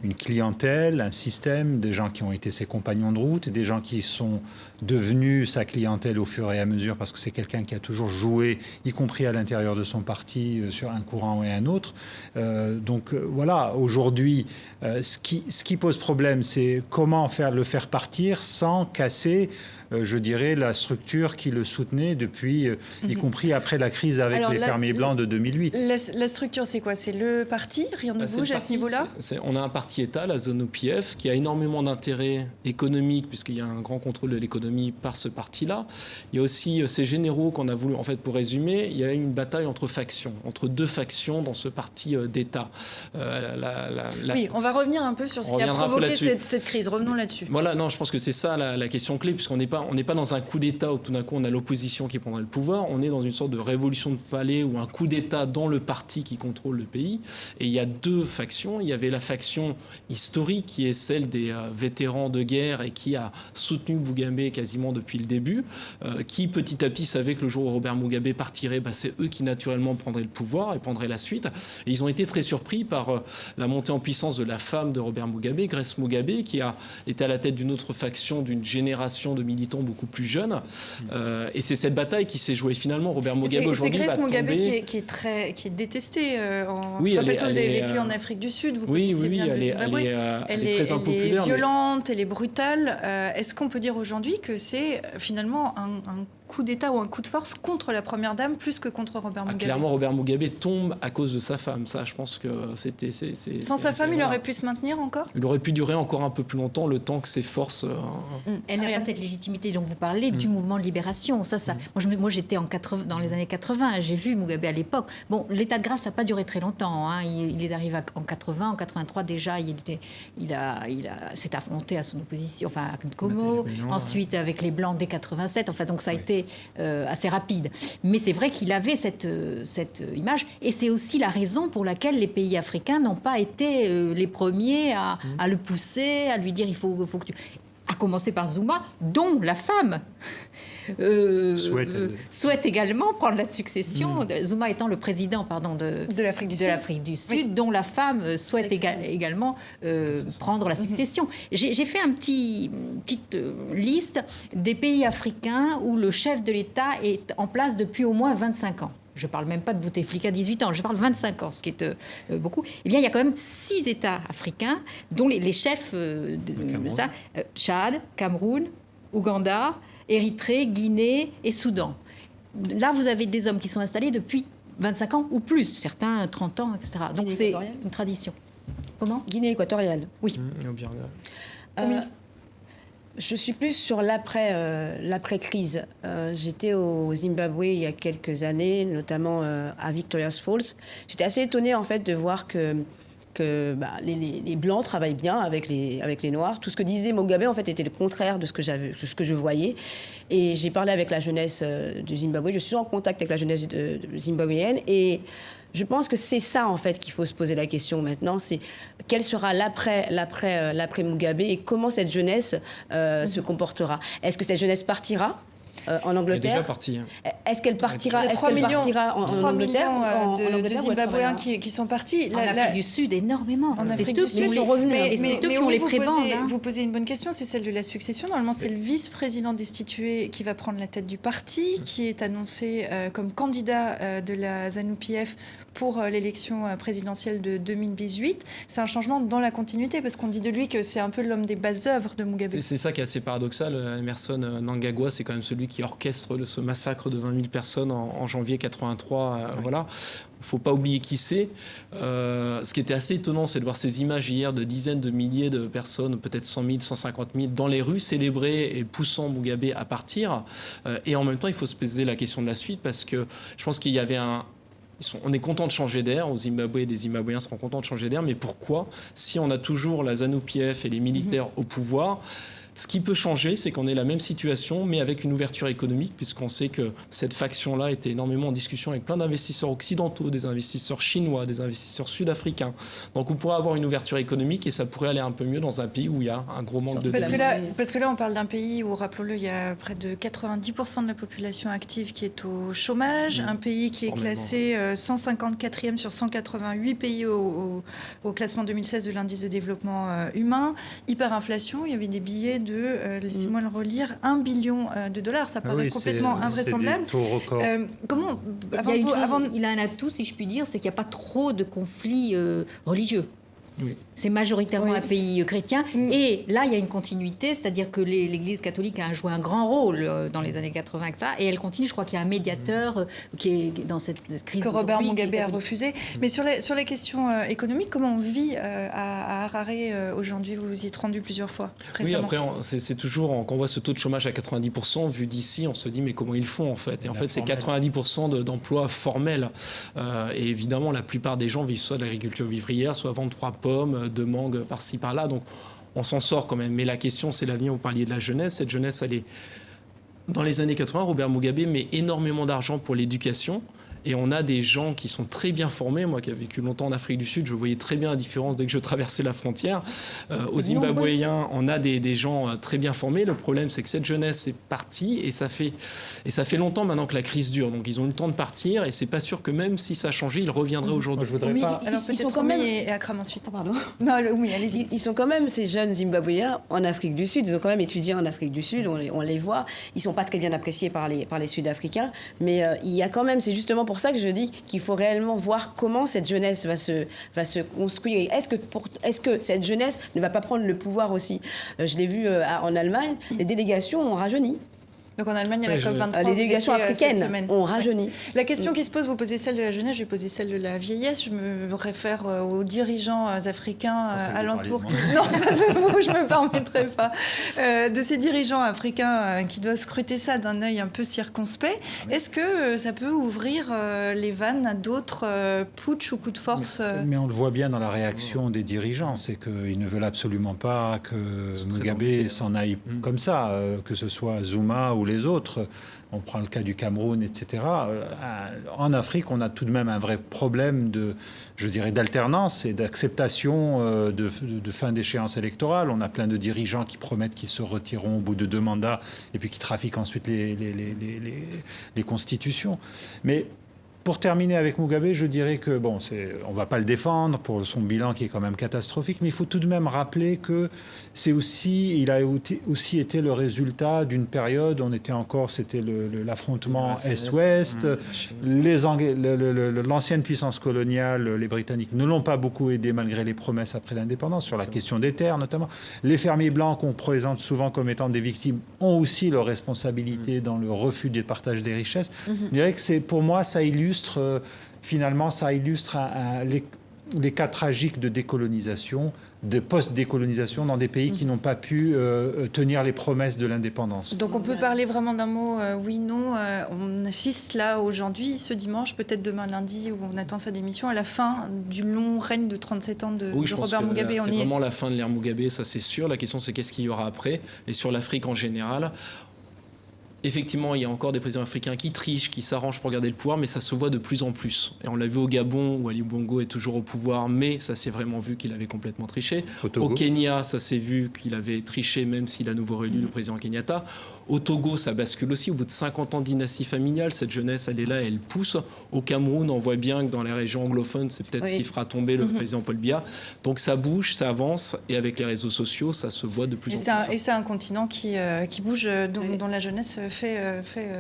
une clientèle, un système, des gens qui ont été ses compagnons de route, des gens qui sont devenus sa clientèle au fur et à mesure, parce que c'est quelqu'un qui a toujours joué, y compris à l'intérieur de son parti, sur un courant et un autre. Donc voilà, aujourd'hui, ce qui pose problème, c'est comment le faire partir sans casser, je dirais, la structure qui le soutenait depuis, y compris après la crise avec les fermiers blancs de 2008. La structure, c'est quoi? C'est le parti? Rien ne bouge à ce niveau-là? On a un parti-État, la ZANU-PF, qui a énormément d'intérêts économiques, puisqu'il y a un grand contrôle de l'économie par ce parti-là. Il y a aussi ces généraux qu'on a voulu, en fait, pour résumer, il y a eu une bataille entre factions, entre deux factions dans ce parti d'État. Oui, on va revenir un peu sur ce qui a provoqué cette crise. Revenons là-dessus. Voilà, non, je pense que c'est ça la question clé, puisqu'on n'est pas dans un coup d'État où tout d'un coup on a l'opposition qui prendra le pouvoir. On est dans une sorte de révolution de palais ou un coup d'État dans le parti qui contrôle le pays. Et il y a deux factions. Il y avait la faction historique qui est celle des vétérans de guerre et qui a soutenu Mugabe quasiment depuis le début, qui petit à petit savait que le jour où Robert Mugabe partirait, c'est eux qui naturellement prendraient le pouvoir et prendraient la suite. Et ils ont été très surpris par la montée en puissance de la femme de Robert Mugabe, Grace Mugabe, qui a été à la tête d'une autre faction, d'une génération de militants beaucoup plus jeunes. Et c'est cette bataille qui s'est jouée. Finalement, Robert Mugabe aujourd'hui va tomber... C'est Grace Mugabe qui est détestée. Je rappelle que vous avez vécu en Afrique du Sud, vous connaissez bien le Zimbabwe. Elle est très impopulaire. Elle est violente, elle est brutale. Est-ce qu'on peut dire aujourd'hui que c'est finalement un coup d'État ou un coup de force contre la Première Dame plus que contre Robert Mugabe? Clairement, Robert Mugabe tombe à cause de sa femme. Ça, je pense que c'était... Sans sa femme, il aurait pu se maintenir encore? Il aurait pu durer encore un peu plus longtemps, le temps que ses forces... Elle n'a pas cette légitimité dont vous parlez du mouvement de libération. Moi, j'étais dans les années 80, j'ai vu Mugabe à l'époque. Bon, l'état de grâce n'a pas duré très longtemps. Il est arrivé en 80, en 83 déjà, il s'est affronté à son opposition, enfin à Nkomo, ensuite avec les Blancs dès 87. Enfin, donc ça a été assez rapide. Mais c'est vrai qu'il avait cette image, et c'est aussi la raison pour laquelle les pays africains n'ont pas été les premiers à le pousser, à lui dire il faut que tu... À commencer par Zuma, dont la femme souhaite également prendre la succession. Zuma étant le président de l'Afrique du Sud, dont la femme souhaite également prendre la succession. J'ai fait une petite liste des pays africains où le chef de l'État est en place depuis au moins 25 ans. Je ne parle même pas de Bouteflika, 18 ans, je parle 25 ans, ce qui est beaucoup. Eh bien, il y a quand même 6 États africains, dont les chefs Tchad, Cameroun, Ouganda, Érythrée, Guinée et Soudan. Là, vous avez des hommes qui sont installés depuis 25 ans ou plus, certains 30 ans, etc. Donc, c'est une tradition. Comment? Guinée équatoriale. Oui. Je suis plus sur l'après-crise. J'étais au Zimbabwe il y a quelques années, notamment à Victoria Falls. J'étais assez étonnée en fait de voir que les Blancs travaillent bien avec les Noirs. Tout ce que disait Mugabe en fait était le contraire de ce que je voyais. Et j'ai parlé avec la jeunesse du Zimbabwe. Je suis en contact avec la jeunesse zimbabwéenne et Je pense que c'est ça, en fait, qu'il faut se poser la question maintenant. C'est quel sera l'après Mugabe et comment cette jeunesse se comportera. Est-ce que cette jeunesse partira en Angleterre? Elle est déjà partie. Est-ce qu'elle partira, en 3 Angleterre, millions de Zimbabwéens qui sont partis. En Afrique du Sud, énormément. En Afrique du Sud, sont revenus. C'est eux qui ont les prébendes. Vous posez une bonne question, c'est celle de la succession. Normalement, c'est le vice-président destitué qui va prendre la tête du parti, qui est annoncé comme candidat de la ZANU-PF pour l'élection présidentielle de 2018. C'est un changement dans la continuité, parce qu'on dit de lui que c'est un peu l'homme des bases œuvres de Mugabe. C'est ça qui est assez paradoxal. Emerson Mnangagwa, c'est quand même celui qui orchestre ce massacre de 20 000 personnes en janvier 83. Voilà. Il ne faut pas oublier qui c'est. Ce qui était assez étonnant, c'est de voir ces images hier de dizaines de milliers de personnes, peut-être 100 000, 150 000, dans les rues, célébrer et poussant Mugabe à partir. Et en même temps, il faut se poser la question de la suite, parce que je pense qu'il y avait on est content de changer d'air, aux Zimbabwe, les Zimbabwéens seront contents de changer d'air, mais pourquoi, si on a toujours la ZANU-PF et les militaires au pouvoir? Ce qui peut changer, c'est qu'on ait la même situation, mais avec une ouverture économique, puisqu'on sait que cette faction-là était énormément en discussion avec plein d'investisseurs occidentaux, des investisseurs chinois, des investisseurs sud-africains. Donc on pourrait avoir une ouverture économique et ça pourrait aller un peu mieux dans un pays où il y a un gros manque de développement. Parce que là, on parle d'un pays où, rappelons-le, il y a près de 90% de la population active qui est au chômage, un pays qui est classé 154e sur 188 pays au classement 2016 de l'indice de développement humain, hyperinflation, il y avait des billets laissez-moi le relire, 1 billion de dollars. Ça paraît complètement invraisemblable. Comment il a un atout, si je puis dire, c'est qu'il n'y a pas trop de conflits religieux. Oui. C'est majoritairement un pays chrétien. Et là, il y a une continuité, c'est-à-dire que l'Église catholique a joué un grand rôle dans les années 80 avec ça. Et elle continue, je crois qu'il y a un médiateur qui est dans cette crise. Que Robert Mugabe a refusé. Mais sur les questions économiques, comment on vit à Harare aujourd'hui? Vous vous y êtes rendu plusieurs fois récemment. Oui, après, c'est toujours, quand on voit ce taux de chômage à 90%, vu d'ici, on se dit, mais comment ils font en fait? Et en fait, c'est 90% d'emplois formels. Et évidemment, la plupart des gens vivent soit de l'agriculture vivrière, soit vendent 3 pommes, 2 mangues par-ci par-là, donc on s'en sort quand même. Mais la question, c'est l'avenir. Vous parliez de la jeunesse. Cette jeunesse, elle est... Dans les années 80, Robert Mugabe met énormément d'argent pour l'éducation. Et on a des gens qui sont très bien formés. Moi qui ai vécu longtemps en Afrique du Sud, je voyais très bien la différence dès que je traversais la frontière. Aux Zimbabwéens, on a des gens très bien formés. Le problème, c'est que cette jeunesse est partie et ça fait longtemps maintenant que la crise dure. Donc ils ont eu le temps de partir et c'est pas sûr que même si ça a changé, ils reviendraient aujourd'hui. Je voudrais pas... Alors ils sont quand même... et Akram ensuite. Pardon. Non, oui, allez-y. Ils sont quand même, ces jeunes Zimbabwéens, en Afrique du Sud. Ils ont quand même étudié en Afrique du Sud. On les voit. Ils sont pas très bien appréciés par les Sud-Africains. Mais il y a quand même... C'est justement pour ça que je dis qu'il faut réellement voir comment cette jeunesse va se construire. Est-ce que cette jeunesse ne va pas prendre le pouvoir aussi? Je l'ai vu en Allemagne, les délégations ont rajeuni. Donc en Allemagne, il y a la COP23. Les délégations africaines ont rajeuni. La question qui se pose, vous posez celle de la jeunesse, je vais poser celle de la vieillesse. Je me réfère aux dirigeants africains alentours. Non, pas de vous, je ne me permettrai pas. De ces dirigeants africains qui doivent scruter ça d'un œil un peu circonspect. Est-ce que ça peut ouvrir les vannes à d'autres putsch ou coups de force mais on le voit bien dans la réaction des dirigeants, c'est qu'ils ne veulent absolument pas que Mugabe s'en aille comme ça, que ce soit Zuma ou les autres. On prend le cas du Cameroun, etc. En Afrique, on a tout de même un vrai problème d'alternance et d'acceptation de fin d'échéance électorale. On a plein de dirigeants qui promettent qu'ils se retireront au bout de 2 mandats et puis qui trafiquent ensuite les constitutions. Mais pour terminer avec Mugabe, je dirais que, on ne va pas le défendre pour son bilan qui est quand même catastrophique, mais il faut tout de même rappeler que il a aussi été le résultat d'une période, c'était l'affrontement Est-Ouest, l'ancienne puissance coloniale, les Britanniques ne l'ont pas beaucoup aidé malgré les promesses après l'indépendance, sur la question des terres notamment. Les fermiers blancs qu'on présente souvent comme étant des victimes ont aussi leur responsabilité dans le refus du partage des richesses. Je dirais que pour moi, ça illustre les cas tragiques de décolonisation, de post-décolonisation dans des pays qui n'ont pas pu tenir les promesses de l'indépendance. Donc on peut parler vraiment d'un mot oui, non. On assiste là aujourd'hui, ce dimanche, peut-être demain lundi, où on attend sa démission, à la fin du long règne de 37 ans de Robert Mugabe. C'est vraiment la fin de l'ère Mugabe, ça c'est sûr. La question c'est qu'est-ce qu'il y aura après. Et sur l'Afrique en général, Effectivement, il y a encore des présidents africains qui trichent, qui s'arrangent pour garder le pouvoir, mais ça se voit de plus en plus. Et on l'a vu au Gabon, où Ali Bongo est toujours au pouvoir, mais ça s'est vraiment vu qu'il avait complètement triché. Au Kenya, ça s'est vu qu'il avait triché, même s'il a nouveau réélu le président Kenyatta. Au Togo, ça bascule aussi. Au bout de 50 ans de dynastie familiale, cette jeunesse, elle est là, elle pousse. Au Cameroun, on voit bien que dans les régions anglophones, c'est peut-être ce qui fera tomber le président Paul Biya. Donc ça bouge, ça avance, et avec les réseaux sociaux, ça se voit de plus en plus. Et c'est un continent qui bouge, dont la jeunesse fait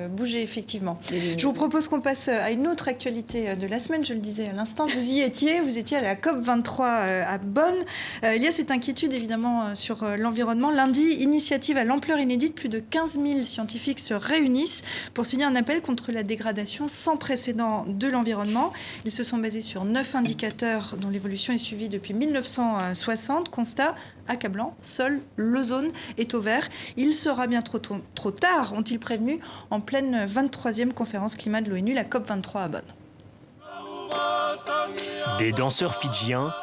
bouger, effectivement. Je vous propose qu'on passe à une autre actualité de la semaine. Je le disais à l'instant, vous étiez à la COP23 à Bonn. Il y a cette inquiétude, évidemment, sur l'environnement. Lundi, initiative à l'ampleur inédite, plus de 15 000 scientifiques se réunissent pour signer un appel contre la dégradation sans précédent de l'environnement. Ils se sont basés sur 9 indicateurs dont l'évolution est suivie depuis 1960. Constat accablant, seul l'ozone est au vert. Il sera bien trop tard, ont-ils prévenu, en pleine 23e conférence climat de l'ONU, la COP23 à Bonn. Des danseurs fidjiens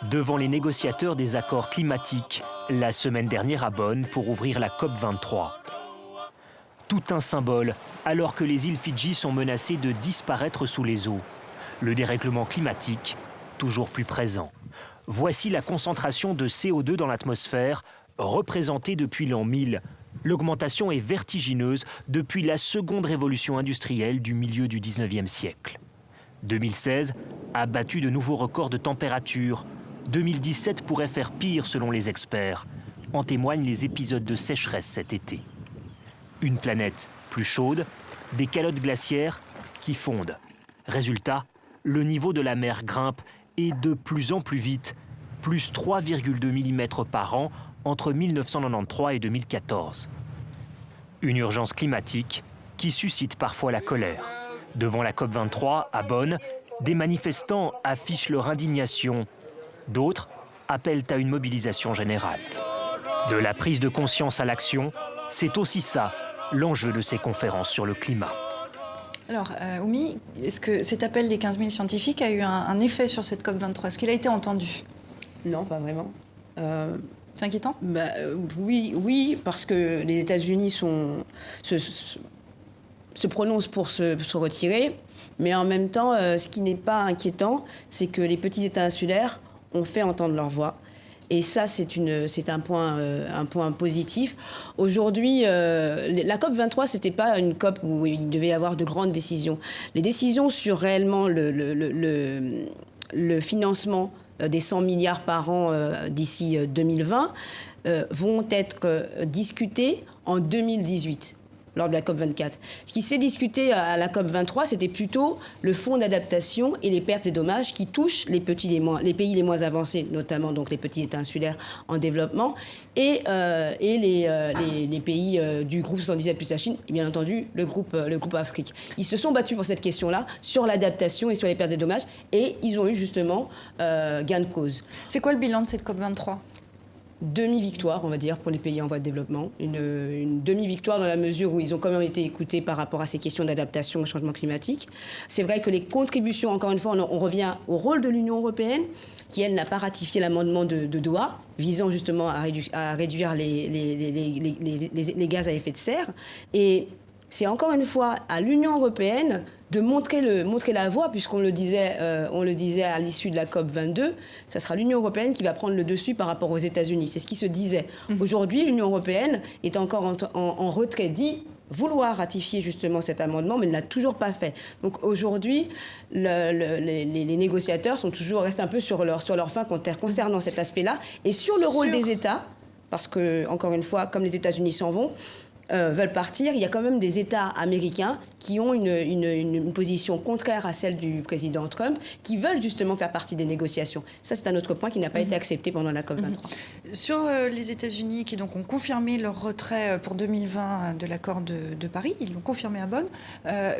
devant les négociateurs des accords climatiques la semaine dernière à Bonn pour ouvrir la COP23. Tout un symbole alors que les îles Fidji sont menacées de disparaître sous les eaux. Le dérèglement climatique toujours plus présent. Voici la concentration de CO2 dans l'atmosphère, représentée depuis l'an 1000. L'augmentation est vertigineuse depuis la seconde révolution industrielle du milieu du 19e siècle. 2016 a battu de nouveaux records de température. 2017 pourrait faire pire selon les experts. En témoignent les épisodes de sécheresse cet été. Une planète plus chaude, des calottes glaciaires qui fondent. Résultat, le niveau de la mer grimpe et de plus en plus vite, plus 3,2 mm par an entre 1993 et 2014. Une urgence climatique qui suscite parfois la colère. Devant la COP23 à Bonn, des manifestants affichent leur indignation. D'autres appellent à une mobilisation générale. De la prise de conscience à l'action, c'est aussi ça l'enjeu de ces conférences sur le climat. Alors, Oumi, est-ce que cet appel des 15 000 scientifiques a eu un effet sur cette COP23 ? Est-ce qu'il a été entendu ? Non, pas vraiment. C'est inquiétant ? Oui, parce que les États-Unis se prononcent pour se retirer, mais en même temps, ce qui n'est pas inquiétant, c'est que les petits États insulaires ont fait entendre leur voix. Et ça, c'est un point positif. Aujourd'hui, la COP23, ce n'était pas une COP où il devait y avoir de grandes décisions. Les décisions sur réellement le financement des 100 milliards par an d'ici 2020 vont être discutées en 2018. Lors de la COP24. Ce qui s'est discuté à la COP23, c'était plutôt le fonds d'adaptation et les pertes et dommages qui touchent les pays les moins avancés, notamment donc les petits États insulaires en développement, et les pays du groupe 77 plus la Chine, et bien entendu le groupe Afrique. Ils se sont battus pour cette question-là, sur l'adaptation et sur les pertes et dommages, et ils ont eu justement gain de cause. C'est quoi le bilan de cette COP23 ? Demi-victoire, on va dire, pour les pays en voie de développement. Une demi-victoire dans la mesure où ils ont quand même été écoutés par rapport à ces questions d'adaptation au changement climatique. C'est vrai que les contributions, encore une fois, on revient au rôle de l'Union européenne, qui, elle, n'a pas ratifié l'amendement de Doha, visant justement à réduire les gaz à effet de serre. Et c'est encore une fois à l'Union européenne de montrer la voie, puisqu'on le disait à l'issue de la COP22, ça sera l'Union européenne qui va prendre le dessus par rapport aux États-Unis. C'est ce qui se disait. Aujourd'hui, l'Union européenne est encore en retrait, dit vouloir ratifier justement cet amendement, mais ne l'a toujours pas fait. Donc aujourd'hui, les négociateurs restent un peu sur leur faim concernant cet aspect-là. Et sur le rôle des États, parce que, encore une fois, comme les États-Unis s'en vont, veulent partir, il y a quand même des États américains qui ont une position contraire à celle du président Trump, qui veulent justement faire partie des négociations. Ça, c'est un autre point qui n'a pas été accepté pendant la COP23. Sur les États-Unis, qui donc ont confirmé leur retrait pour 2020 de l'accord de Paris, ils l'ont confirmé à Bonn.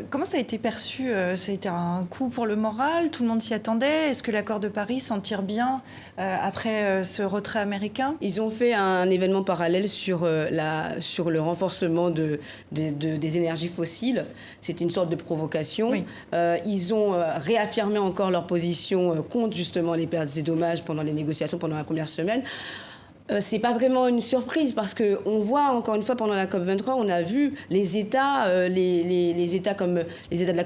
Comment ça a été perçu ? Ça a été un coup pour le moral ? Tout le monde s'y attendait ? Est-ce que l'accord de Paris s'en tire bien après ce retrait américain ? Ils ont fait un événement parallèle sur le renforcement des énergies fossiles. C'était une sorte de provocation. Oui. Ils ont réaffirmé encore leur position contre justement les pertes et dommages pendant les négociations, pendant la première semaine. C'est pas vraiment une surprise parce qu'on voit encore une fois pendant la COP23, on a vu les États, les États comme les États de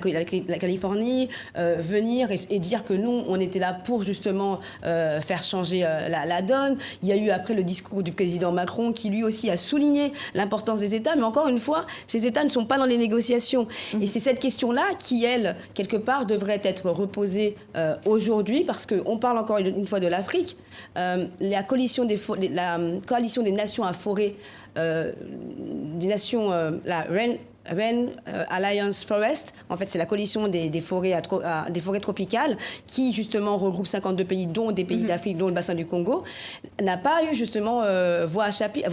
la Californie venir et dire que nous, on était là pour justement faire changer la donne. Il y a eu après le discours du président Macron qui lui aussi a souligné l'importance des États, mais encore une fois, ces États ne sont pas dans les négociations. Et c'est cette question-là qui, elle, quelque part, devrait être reposée aujourd'hui parce qu'on parle encore une fois de l'Afrique. La coalition des nations à forêt, des nations, la REN Alliance Forest, en fait c'est la coalition des forêts tropicales qui justement regroupe 52 pays, dont des pays d'Afrique, dont le bassin du Congo, n'a pas eu justement voix au chapitre.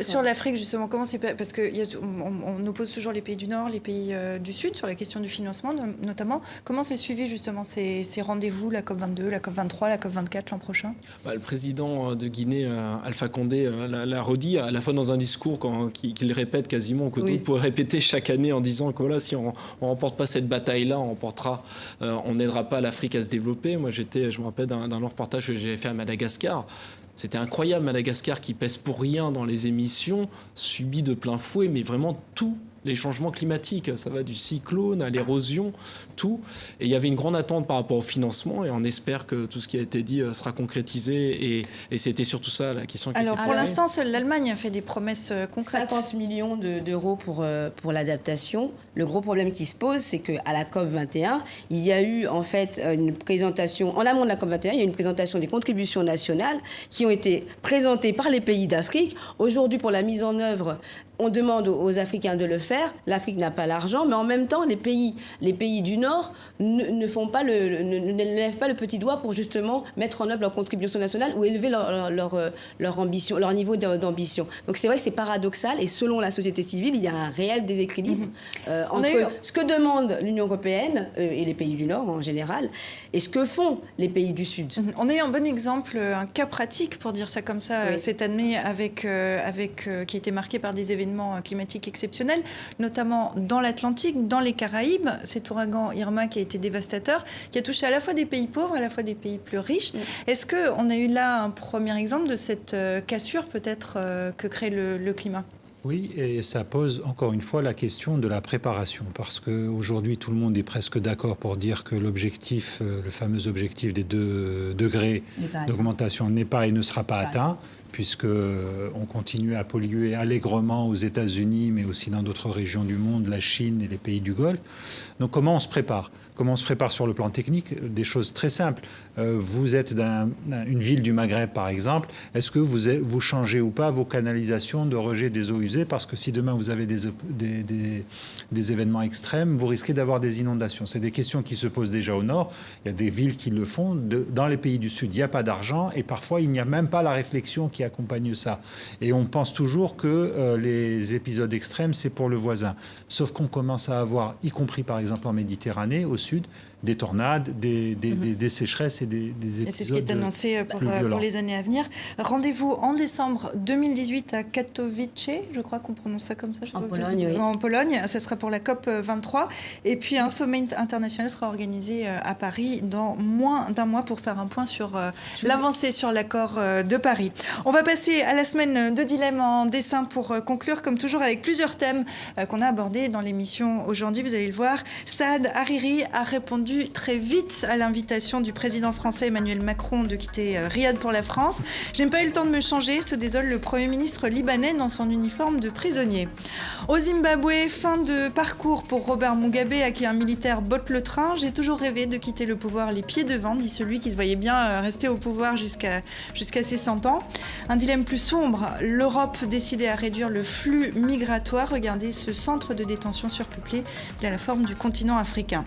Sur l'Afrique justement, comment c'est, parce que on oppose toujours les pays du Nord, les pays du Sud sur la question du financement notamment. Comment c'est suivi justement ces rendez-vous, la COP22, la COP23, la COP24 l'an prochain? Le président de Guinée, Alpha Condé, l'a redit à la fois dans un discours qu'il répète quasiment, que d'autres pourraient répéter chaque année en disant que voilà, si on remporte pas cette bataille-là, on n'aidera pas l'Afrique à se développer. Moi, je me rappelle d'un long reportage que j'avais fait à Madagascar. C'était incroyable, Madagascar qui pèse pour rien dans les émissions, subit de plein fouet, mais vraiment tous les changements climatiques. Ça va du cyclone à l'érosion, tout. Et il y avait une grande attente par rapport au financement et on espère que tout ce qui a été dit sera concrétisé. Et c'était surtout ça la question qui était posée. Pour l'instant, seule l'Allemagne a fait des promesses concrètes. 50 millions d'euros pour l'adaptation. Le gros problème qui se pose, c'est qu'à la COP21, il y a eu en fait une présentation, en amont de la COP21, il y a eu une présentation des contributions nationales qui ont été présentées par les pays d'Afrique. Aujourd'hui, pour la mise en œuvre, on demande aux Africains de le faire. L'Afrique n'a pas l'argent, mais en même temps, les pays du Nord ne lèvent pas le petit doigt pour justement mettre en œuvre leur contribution nationale ou élever leur ambition, leur niveau d'ambition. Donc c'est vrai que c'est paradoxal et selon la société civile, il y a un réel déséquilibre entre ce que demande l'Union européenne et les pays du Nord en général et ce que font les pays du Sud. On a eu un bon exemple, un cas pratique pour dire ça comme ça cette année qui a été marqué par des événements climatiques exceptionnels, notamment dans l'Atlantique, dans les Caraïbes, cet ouragan Irma qui a été dévastateur, qui a touché à la fois des pays pauvres, à la fois des pays plus riches. Est-ce qu'on a eu là un premier exemple de cette cassure peut-être que crée le climat ? Oui, et ça pose encore une fois la question de la préparation, parce qu'aujourd'hui tout le monde est presque d'accord pour dire que l'objectif, le fameux objectif des 2 degrés d'augmentation n'est pas et ne sera pas atteint, puisqu'on continue à polluer allègrement aux États-Unis, mais aussi dans d'autres régions du monde, la Chine et les pays du Golfe. Donc comment on se prépare ? Comment on se prépare sur le plan technique ? Des choses très simples. Vous êtes une ville du Maghreb, par exemple. Est-ce que vous changez ou pas vos canalisations de rejet des eaux usées ? Parce que si demain vous avez des événements extrêmes, vous risquez d'avoir des inondations. C'est des questions qui se posent déjà au nord. Il y a des villes qui le font. Dans les pays du Sud, il n'y a pas d'argent et parfois il n'y a même pas la réflexion qui accompagne ça. Et on pense toujours que les épisodes extrêmes, c'est pour le voisin. Sauf qu'on commence à avoir, y compris par exemple en Méditerranée, au sud, des tornades, des sécheresses et des épisodes. Et c'est ce qui est annoncé pour les années à venir. Rendez-vous en décembre 2018 à Katowice, je crois qu'on prononce ça comme ça. En Pologne, oui. En Pologne, ça sera pour la COP 23. Et puis un sommet international sera organisé à Paris dans moins d'un mois pour faire un point sur l'avancée sur l'accord de Paris. On va passer à la semaine de Dilemme en dessin pour conclure, comme toujours, avec plusieurs thèmes qu'on a abordés dans l'émission aujourd'hui. Vous allez le voir, Saad Hariri a répondu très vite à l'invitation du président français Emmanuel Macron de quitter Riyad pour la France. Je n'ai pas eu le temps de me changer, se désole le Premier ministre libanais dans son uniforme de prisonnier. Au Zimbabwe, fin de parcours pour Robert Mugabe, à qui un militaire botte le train. J'ai toujours rêvé de quitter le pouvoir les pieds devant, dit celui qui se voyait bien rester au pouvoir jusqu'à ses 100 ans. Un dilemme plus sombre, l'Europe décidée à réduire le flux migratoire. Regardez ce centre de détention surpeuplé, il a la forme du continent africain.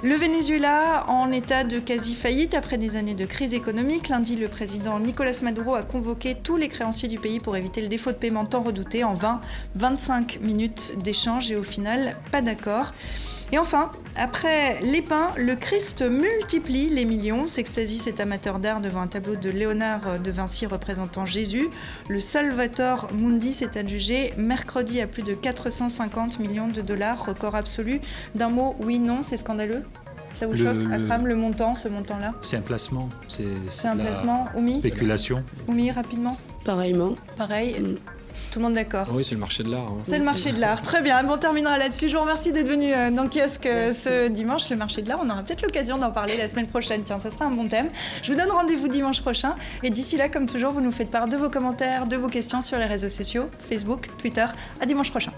Le Venezuela en état de quasi-faillite après des années de crise économique. Lundi, le président Nicolás Maduro a convoqué tous les créanciers du pays pour éviter le défaut de paiement tant redouté. En vain, 25 minutes d'échange et au final, pas d'accord. Et enfin, après les pains, le Christ multiplie les millions. S'extasie cet amateur d'art devant un tableau de Léonard de Vinci représentant Jésus. Le Salvator Mundi s'est adjugé mercredi à plus de 450 millions de dollars, record absolu. D'un mot, oui, non, c'est scandaleux ? Ça vous choque, Akram, le montant, ce montant-là? C'est un placement. C'est un placement. Oumi? Spéculation. Oumi, rapidement? Pareillement. Pareil. Tout le monde d'accord? Oui, c'est le marché de l'art. Hein. C'est le marché de l'art. Très bien. Bon, on terminera là-dessus. Je vous remercie d'être venu dans le kiosque ce dimanche. Le marché de l'art, on aura peut-être l'occasion d'en parler la semaine prochaine. Tiens, ça sera un bon thème. Je vous donne rendez-vous dimanche prochain. Et d'ici là, comme toujours, vous nous faites part de vos commentaires, de vos questions sur les réseaux sociaux, Facebook, Twitter. À dimanche prochain.